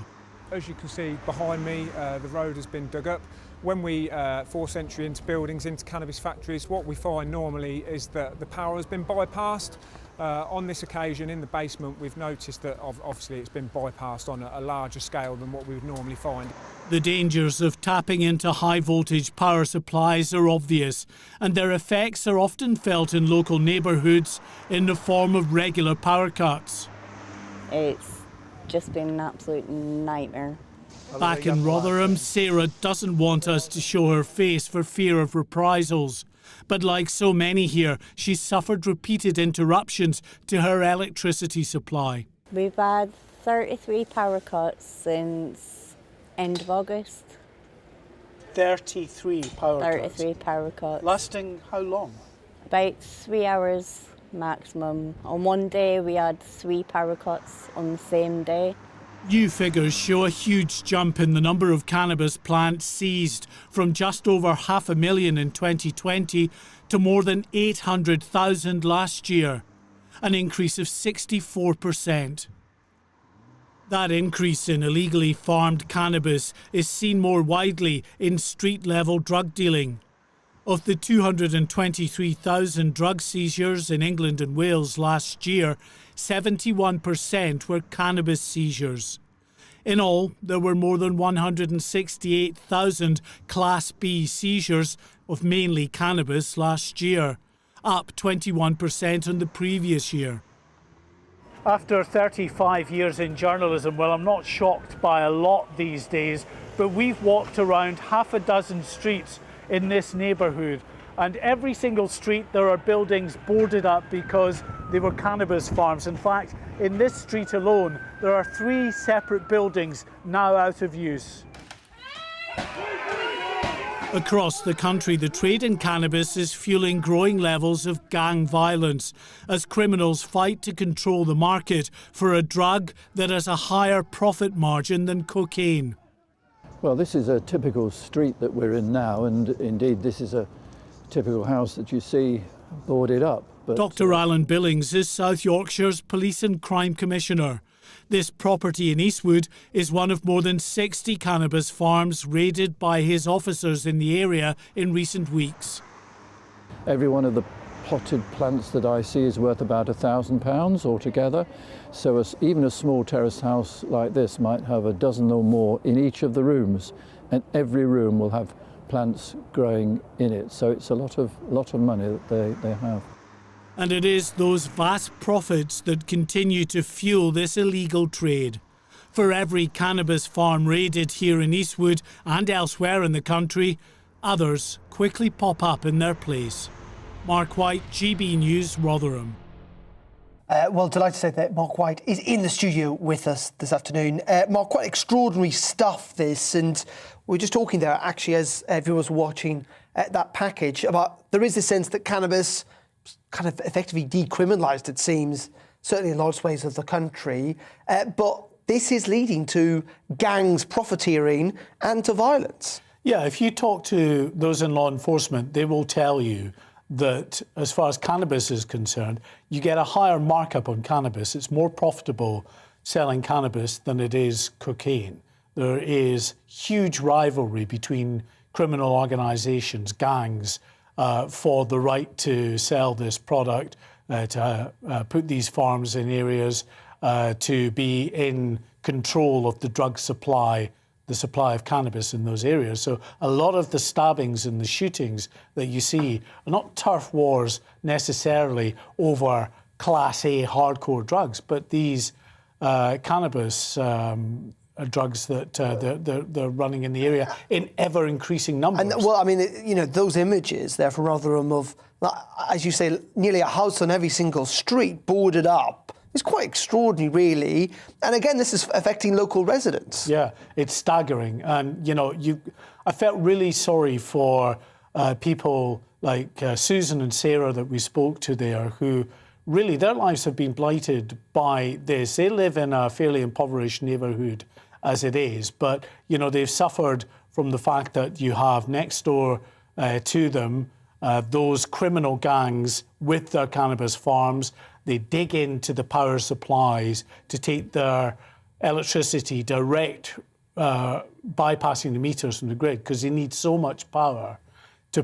As you can see behind me, the road has been dug up. When we force entry into buildings, into cannabis factories, what we find normally is that the power has been bypassed. On this occasion, in the basement, we've noticed that obviously it's been bypassed on a larger scale than what we would normally find. The dangers of tapping into high-voltage power supplies are obvious, and their effects are often felt in local neighbourhoods in the form of regular power cuts. It's just been an absolute nightmare. Back in Rotherham, Sarah doesn't want us to show her face for fear of reprisals. But like so many here, she's suffered repeated interruptions to her electricity supply. We've had 33 power cuts since end of August. 33 power cuts? 33 power cuts. Lasting how long? About 3 hours maximum. On one day we had 3 power cuts on the same day. New figures show a huge jump in the number of cannabis plants seized from just over 500,000 in 2020 to more than 800,000 last year, an increase of 64%. That increase in illegally farmed cannabis is seen more widely in street-level drug dealing. Of the 223,000 drug seizures in England and Wales last year, 71% were cannabis seizures. In all, there were more than 168,000 Class B seizures of mainly cannabis last year, up 21% on the previous year. After 35 years in journalism, well, I'm not shocked by a lot these days, but we've walked around half a dozen streets in this neighbourhood, and every single street there are buildings boarded up because they were cannabis farms. In fact, in this street alone, there are 3 separate buildings now out of use. Across the country, the trade in cannabis is fueling growing levels of gang violence as criminals fight to control the market for a drug that has a higher profit margin than cocaine. Well, this is a typical street that we're in now, and indeed this is a typical house that you see boarded up. But Dr. Alan Billings is South Yorkshire's Police and Crime Commissioner. This property in Eastwood is one of more than 60 cannabis farms raided by his officers in the area in recent weeks. every one of the potted plants that I see is worth about £1,000 altogether. So even a small terrace house like this might have a dozen or more in each of the rooms, and every room will have plants growing in it. So it's a lot of money that they have. And it is those vast profits that continue to fuel this illegal trade. For every cannabis farm raided here in Eastwood and elsewhere in the country, others quickly pop up in their place. Mark White, GB News, Rotherham. Well, delighted to say that Mark White is in the studio with us this afternoon. Mark, quite extraordinary stuff, this, and we were just talking there, actually, as viewers were watching that package, about there is a sense that cannabis kind of effectively decriminalised, it seems, certainly in large swathes of the country, but this is leading to gangs profiteering and to violence. Yeah, if you talk to those in law enforcement, they will tell you that as far as cannabis is concerned, you get a higher markup on cannabis. It's more profitable selling cannabis than it is cocaine. There is huge rivalry between criminal organisations, gangs, for the right to sell this product, to put these farms in areas, to be in control of the drug supply, the supply of cannabis in those areas. So a lot of the stabbings and the shootings that you see are not turf wars necessarily over Class A hardcore drugs, but these cannabis drugs that they're running in the area in ever-increasing numbers. And, well, I mean, you know, those images there from Rotherham of, as you say, nearly a house on every single street boarded up, it's quite extraordinary, really. And again, this is affecting local residents. Yeah, it's staggering. And, you know, I felt really sorry for people like Susan and Sarah that we spoke to there, who really, their lives have been blighted by this. They live in a fairly impoverished neighbourhood as it is, but, you know, they've suffered from the fact that you have next door to them those criminal gangs with their cannabis farms. They dig into the power supplies to take their electricity direct, bypassing the meters from the grid, because they need so much power to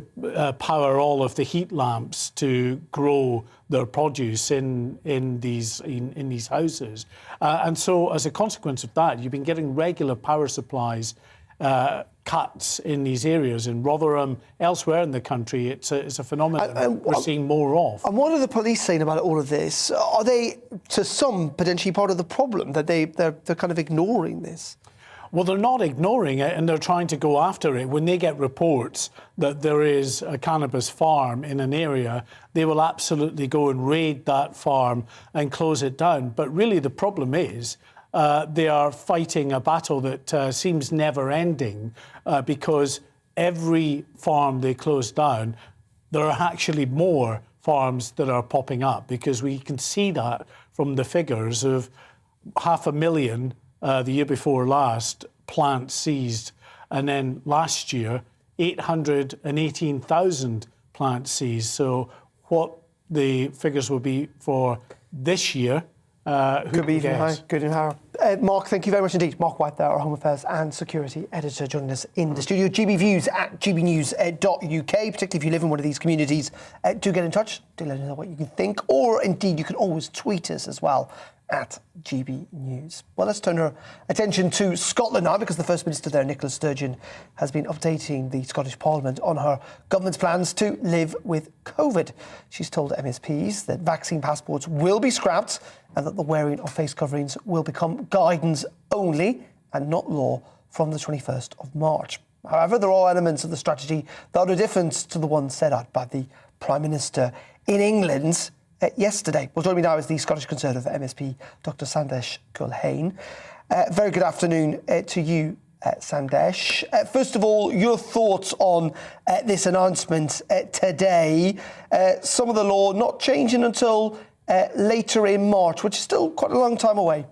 power all of the heat lamps to grow their produce in these houses. And so as a consequence of that, you've been getting regular power supplies cuts in these areas. In Rotherham, elsewhere in the country, it's a phenomenon we're seeing more of. And what are the police saying about all of this? Are they, to some, potentially part of the problem, that they're kind of ignoring this? Well, they're not ignoring it, and they're trying to go after it. When they get reports that there is a cannabis farm in an area, they will absolutely go and raid that farm and close it down. But really the problem is they are fighting a battle that seems never-ending because every farm they close down, there are actually more farms that are popping up, because we can see that from the figures of 500,000 the year before last, plants seized, and then last year 818,000 plants seized. So what the figures will be for this year, could be even higher. Mark, thank you very much indeed. Mark White there, our Home Affairs and Security Editor, joining us in the studio. GB Views at gbnews.uk, particularly if you live in one of these communities. Do get in touch, do let us know what you can think, or indeed you can always tweet us as well at GB News. Well, let's turn our attention to Scotland now, because the First Minister there, Nicola Sturgeon, has been updating the Scottish Parliament on her government's plans to live with COVID. She's told MSPs that vaccine passports will be scrapped and that the wearing of face coverings will become guidance only and not law from the 21st of March. However, there are elements of the strategy that are different to the ones set out by the Prime Minister in England yesterday. Well, joining me now is the Scottish Conservative MSP, Dr Sandesh Kulhane. Very good afternoon to you, Sandesh. First of all, your thoughts on this announcement today. Some of the law not changing until later in March, which is still quite a long time away.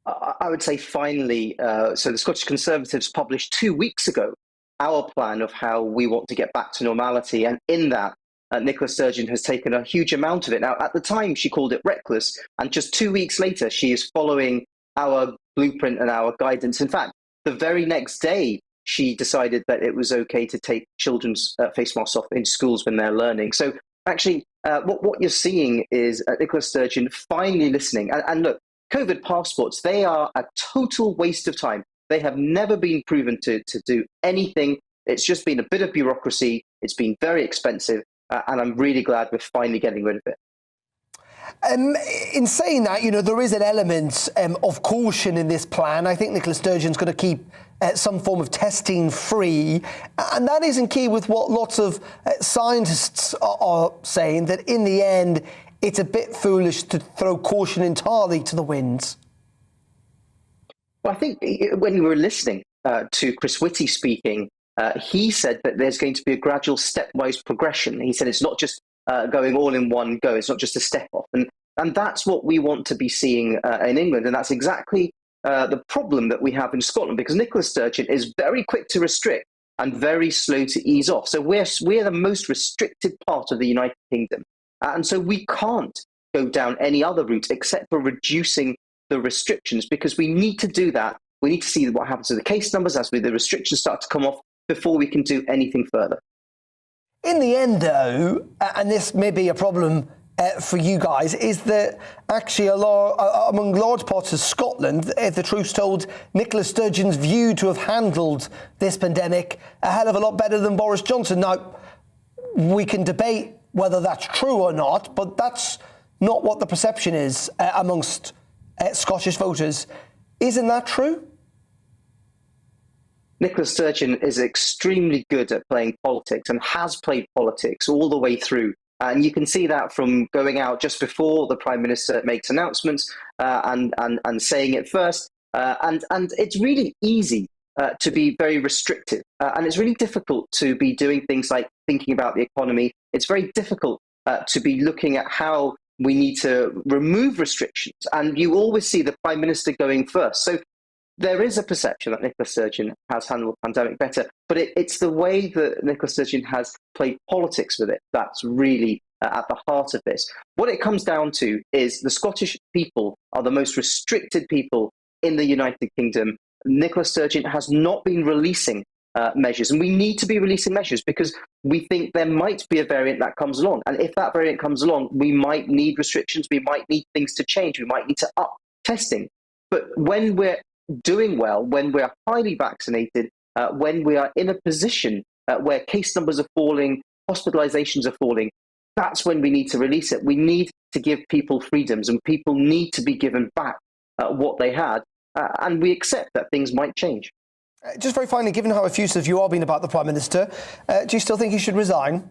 I would say finally, so the Scottish Conservatives published 2 weeks ago our plan of how we want to get back to normality, and in that, Nicola Sturgeon has taken a huge amount of it. Now, at the time, she called it reckless, and just 2 weeks later, she is following our blueprint and our guidance. In fact, the very next day, she decided that it was okay to take children's face masks off in schools when they're learning. So actually, what you're seeing is Nicola Sturgeon finally listening. And look, COVID passports, they are a total waste of time. They have never been proven to do anything. It's just been a bit of bureaucracy. It's been very expensive. And I'm really glad we're finally getting rid of it. In saying that, you know, there is an element of caution in this plan. I think Nicola Sturgeon's going to keep some form of testing free. And that isn't key with what lots of scientists are saying, that in the end, it's a bit foolish to throw caution entirely to the winds. Well, I think when you were listening to Chris Whitty speaking, he said that there's going to be a gradual stepwise progression. He said it's not just going all in one go. It's not just a step off. And that's what we want to be seeing in England. And that's exactly the problem that we have in Scotland, because Nicola Sturgeon is very quick to restrict and very slow to ease off. So we're the most restricted part of the United Kingdom. And so we can't go down any other route except for reducing the restrictions, because we need to do that. We need to see what happens to the case numbers as the restrictions start to come off before we can do anything further. In the end, though, and this may be a problem for you guys, is that actually among large parts of Scotland, the truth's told, Nicola Sturgeon's view to have handled this pandemic a hell of a lot better than Boris Johnson. Now, we can debate whether that's true or not, but that's not what the perception is amongst Scottish voters. Isn't that true? Nicola Sturgeon is extremely good at playing politics and has played politics all the way through. And you can see that from going out just before the Prime Minister makes announcements and saying it first. And it's really easy to be very restrictive. And it's really difficult to be doing things like thinking about the economy. It's very difficult to be looking at how we need to remove restrictions. And you always see the Prime Minister going first. So there is a perception that Nicola Sturgeon has handled the pandemic better, but it's the way that Nicola Sturgeon has played politics with it that's really at the heart of this. What it comes down to is the Scottish people are the most restricted people in the United Kingdom. Nicola Sturgeon has not been releasing measures, and we need to be releasing measures because we think there might be a variant that comes along. And if that variant comes along, we might need restrictions, we might need things to change, we might need to up testing. But when we're doing well, when we are highly vaccinated, when we are in a position where case numbers are falling, hospitalizations are falling, that's when we need to release it. We need to give people freedoms, and people need to be given back what they had, and we accept that things might change. Just very finally, given how effusive you are being about the Prime Minister, do you still think he should resign?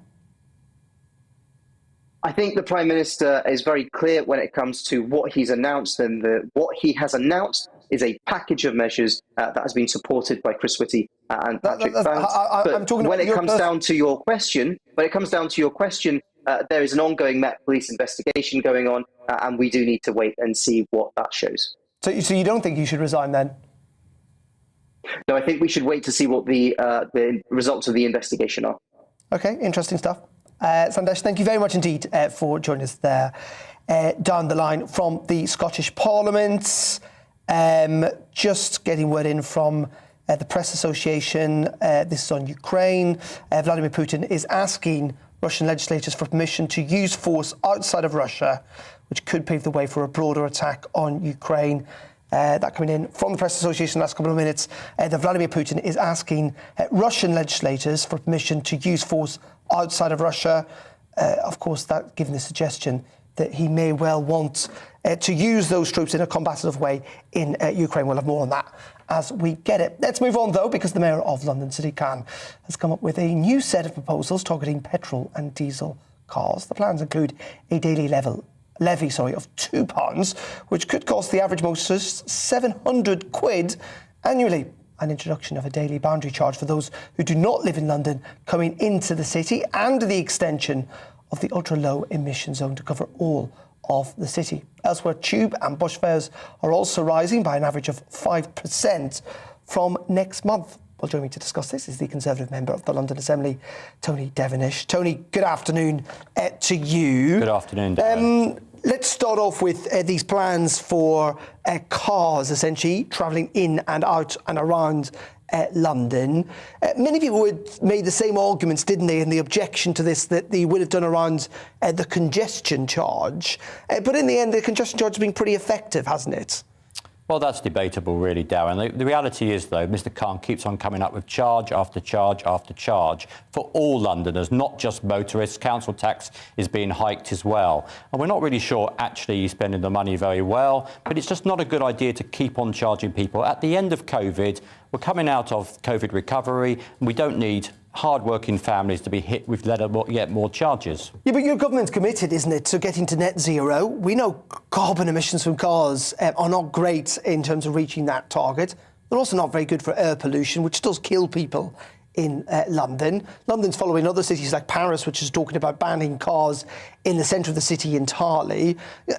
I think the Prime Minister is very clear when it comes to what he's announced, and what he has announced is a package of measures that has been supported by Chris Whitty and Patrick Vance. But when it comes down to your question, there is an ongoing Met Police investigation going on, and we do need to wait and see what that shows. So you don't think he should resign then? No, I think we should wait to see what the results of the investigation are. Okay, interesting stuff. Sandesh, thank you very much indeed for joining us there. down the line from the Scottish Parliament. Just getting word in from the Press Association. This is on Ukraine. Vladimir Putin is asking Russian legislators for permission to use force outside of Russia, which could pave the way for a broader attack on Ukraine. That coming in from the Press Association last couple of minutes. That Vladimir Putin is asking Russian legislators for permission to use force outside of Russia. Of course, that giving the suggestion that he may well want to use those troops in a combative way in Ukraine. We'll have more on that as we get it. Let's move on, though, because the Mayor of London, Sadiq Khan, has come up with a new set of proposals targeting petrol and diesel cars. The plans include a daily levy of £2, which could cost the average motorist £700 annually. An introduction of a daily boundary charge for those who do not live in London coming into the city, and the extension of the ultra-low emission zone to cover all of the city. Elsewhere, tube and bus fares are also rising by an average of 5% from next month. Well, joining me to discuss this is the Conservative member of the London Assembly, Tony Devenish. Tony, good afternoon to you. Good afternoon, Darren. Let's start off with these plans for cars, essentially, travelling in and out and around London. Many people made the same arguments, didn't they, in the objection to this, that they would have done around the congestion charge. But in the end, the congestion charge has been pretty effective, hasn't it? Well, that's debatable, really, Darren. The reality is, though, Mr Khan keeps on coming up with charge after charge after charge for all Londoners, not just motorists. Council tax is being hiked as well. And we're not really sure, actually, he's spending the money very well, but it's just not a good idea to keep on charging people. At the end of COVID, we're coming out of COVID recovery, and we don't need hard-working families to be hit with yet more charges. Yeah, but your government's committed, isn't it, to getting to net zero? We know carbon emissions from cars are not great in terms of reaching that target. They're also not very good for air pollution, which does kill people in London. London's following other cities like Paris, which is talking about banning cars in the centre of the city entirely.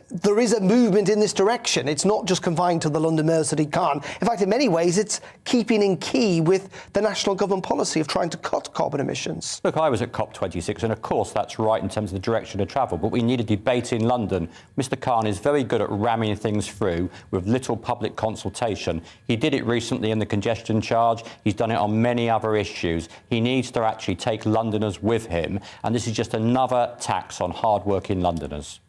There is a movement in this direction. It's not just confined to the London Mayor, Sadiq Khan. In fact, in many ways, it's keeping in key with the national government policy of trying to cut carbon emissions. Look, I was at COP26, and of course that's right in terms of the direction of travel, but we need a debate in London. Mr Khan is very good at ramming things through with little public consultation. He did it recently in the congestion charge. He's done it on many other issues. He needs to actually take Londoners with him, and this is just another tax on hard-working Londoners.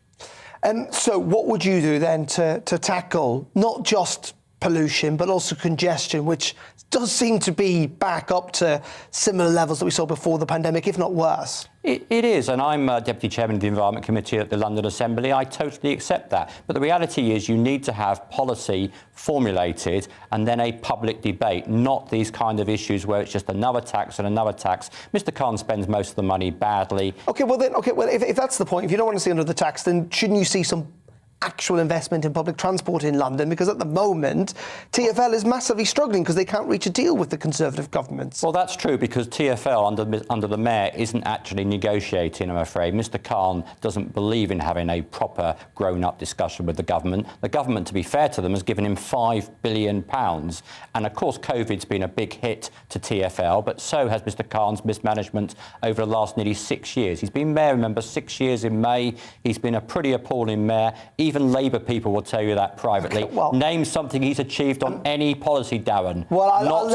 So what would you do then to tackle not just pollution but also congestion, which does seem to be back up to similar levels that we saw before the pandemic, if not worse? It is, and I'm Deputy Chairman of the Environment Committee at the London Assembly. I totally accept that. But the reality is you need to have policy formulated and then a public debate, not these kind of issues where it's just another tax and another tax. Mr Khan spends most of the money badly. OK, well, if that's the point, if you don't want to see another tax, then shouldn't you see some actual investment in public transport in London? Because at the moment, TfL is massively struggling because they can't reach a deal with the Conservative government. Well, that's true, because TfL, under the Mayor, isn't actually negotiating, I'm afraid. Mr Khan doesn't believe in having a proper grown-up discussion with the government. The government, to be fair to them, has given him £5 billion. And, of course, COVID's been a big hit to TfL, but so has Mr Khan's mismanagement over the last nearly 6 years. He's been Mayor, remember, 6 years in May. He's been a pretty appalling Mayor. Even Labour people will tell you that privately. Okay, well, name something he's achieved on any policy, Darren. Well, I'll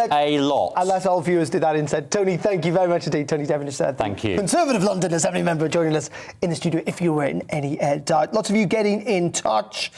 let all viewers do that instead. Tony, thank you very much indeed. Tony Devenish, thank you. Conservative London Assembly member joining us in the studio, if you were in any doubt. Lots of you getting in touch.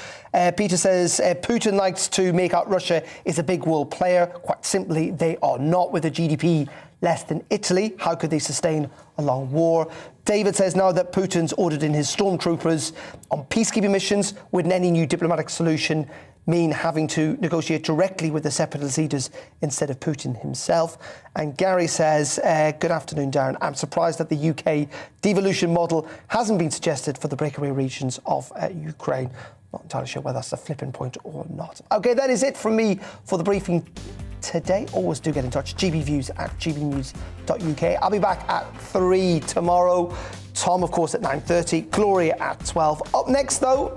Peter says, Putin likes to make out Russia is a big world player. Quite simply, they are not. With a GDP less than Italy, how could they sustain a long war? David says, now that Putin's ordered in his stormtroopers on peacekeeping missions, wouldn't any new diplomatic solution mean having to negotiate directly with the separatist leaders instead of Putin himself? And Gary says, good afternoon, Darren. I'm surprised that the UK devolution model hasn't been suggested for the breakaway regions of Ukraine. Not entirely sure whether that's a flipping point or not. OK, that is it from me for the briefing today. Always do get in touch. gbviews@gbnews.uk. I'll be back at 3 tomorrow. Tom, of course, at 9:30. Gloria at 12. Up next, though,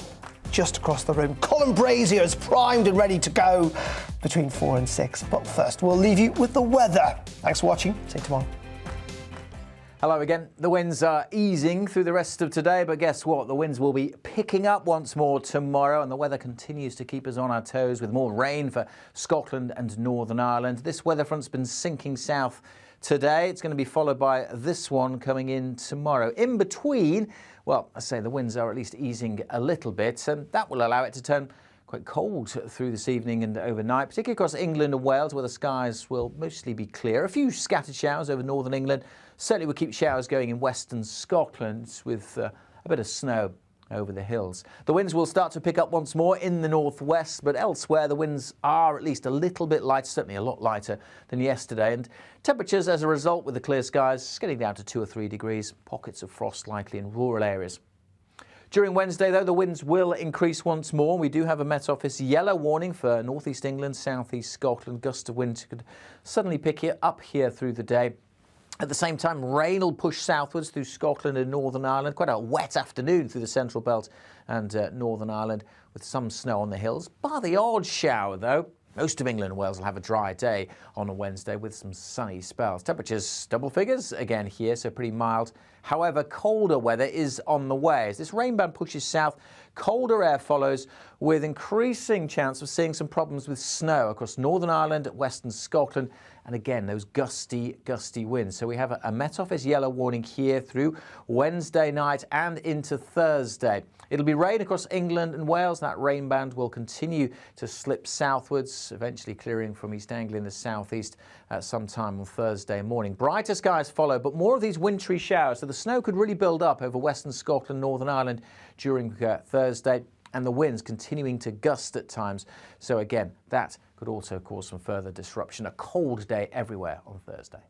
just across the room, Colin Brazier is primed and ready to go between 4 and 6. But first, we'll leave you with the weather. Thanks for watching. See you tomorrow. Hello again. The winds are easing through the rest of today, but guess what? The winds will be picking up once more tomorrow, and the weather continues to keep us on our toes with more rain for Scotland and Northern Ireland. This weather front's been sinking south today. It's going to be followed by this one coming in tomorrow. In between, well, I say the winds are at least easing a little bit, and that will allow it to turn quite cold through this evening and overnight, particularly across England and Wales, where the skies will mostly be clear. A few scattered showers over northern England. Certainly we'll keep showers going in western Scotland with a bit of snow over the hills. The winds will start to pick up once more in the northwest, but elsewhere the winds are at least a little bit lighter, certainly a lot lighter than yesterday. And temperatures as a result, with the clear skies, getting down to 2 or 3 degrees. Pockets of frost likely in rural areas. During Wednesday, though, the winds will increase once more. We do have a Met Office yellow warning for northeast England, southeast Scotland. Gusts of wind could suddenly pick up here through the day. At the same time, rain will push southwards through Scotland and Northern Ireland. Quite a wet afternoon through the central belt and Northern Ireland, with some snow on the hills. Bar the odd shower, though. Most of England and Wales will have a dry day on a Wednesday with some sunny spells. Temperatures double figures again here, so pretty mild. However, colder weather is on the way. As this rain band pushes south, colder air follows, with increasing chance of seeing some problems with snow across Northern Ireland, western Scotland, and again, those gusty winds. So we have a Met Office yellow warning here through Wednesday night and into Thursday. It'll be rain across England and Wales. That rain band will continue to slip southwards, eventually clearing from East Anglia in the southeast at some time on Thursday morning. Brighter skies follow, but more of these wintry showers. So the snow could really build up over western Scotland, Northern Ireland during Thursday, and the winds continuing to gust at times. So again, that could also cause some further disruption. A cold day everywhere on Thursday.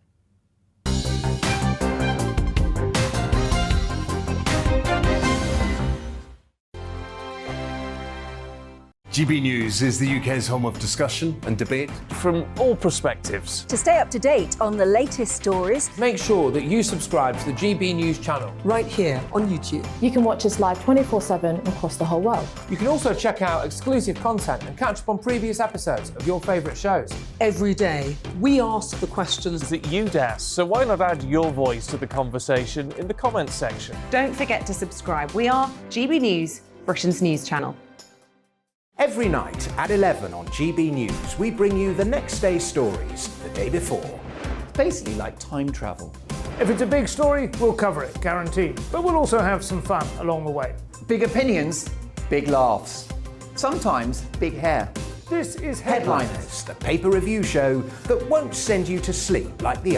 GB News is the UK's home of discussion and debate from all perspectives. To stay up to date on the latest stories, make sure that you subscribe to the GB News channel right here on YouTube. You can watch us live 24/7 across the whole world. You can also check out exclusive content and catch up on previous episodes of your favourite shows. Every day, we ask the questions that you'd ask, so why not add your voice to the conversation in the comments section? Don't forget to subscribe. We are GB News, Britain's news channel. Every night at 11 on GB News, we bring you the next day's stories the day before. It's basically like time travel. If it's a big story, we'll cover it, guaranteed. But we'll also have some fun along the way. Big opinions, big laughs. Sometimes big hair. This is Headliners, the paper review show that won't send you to sleep like the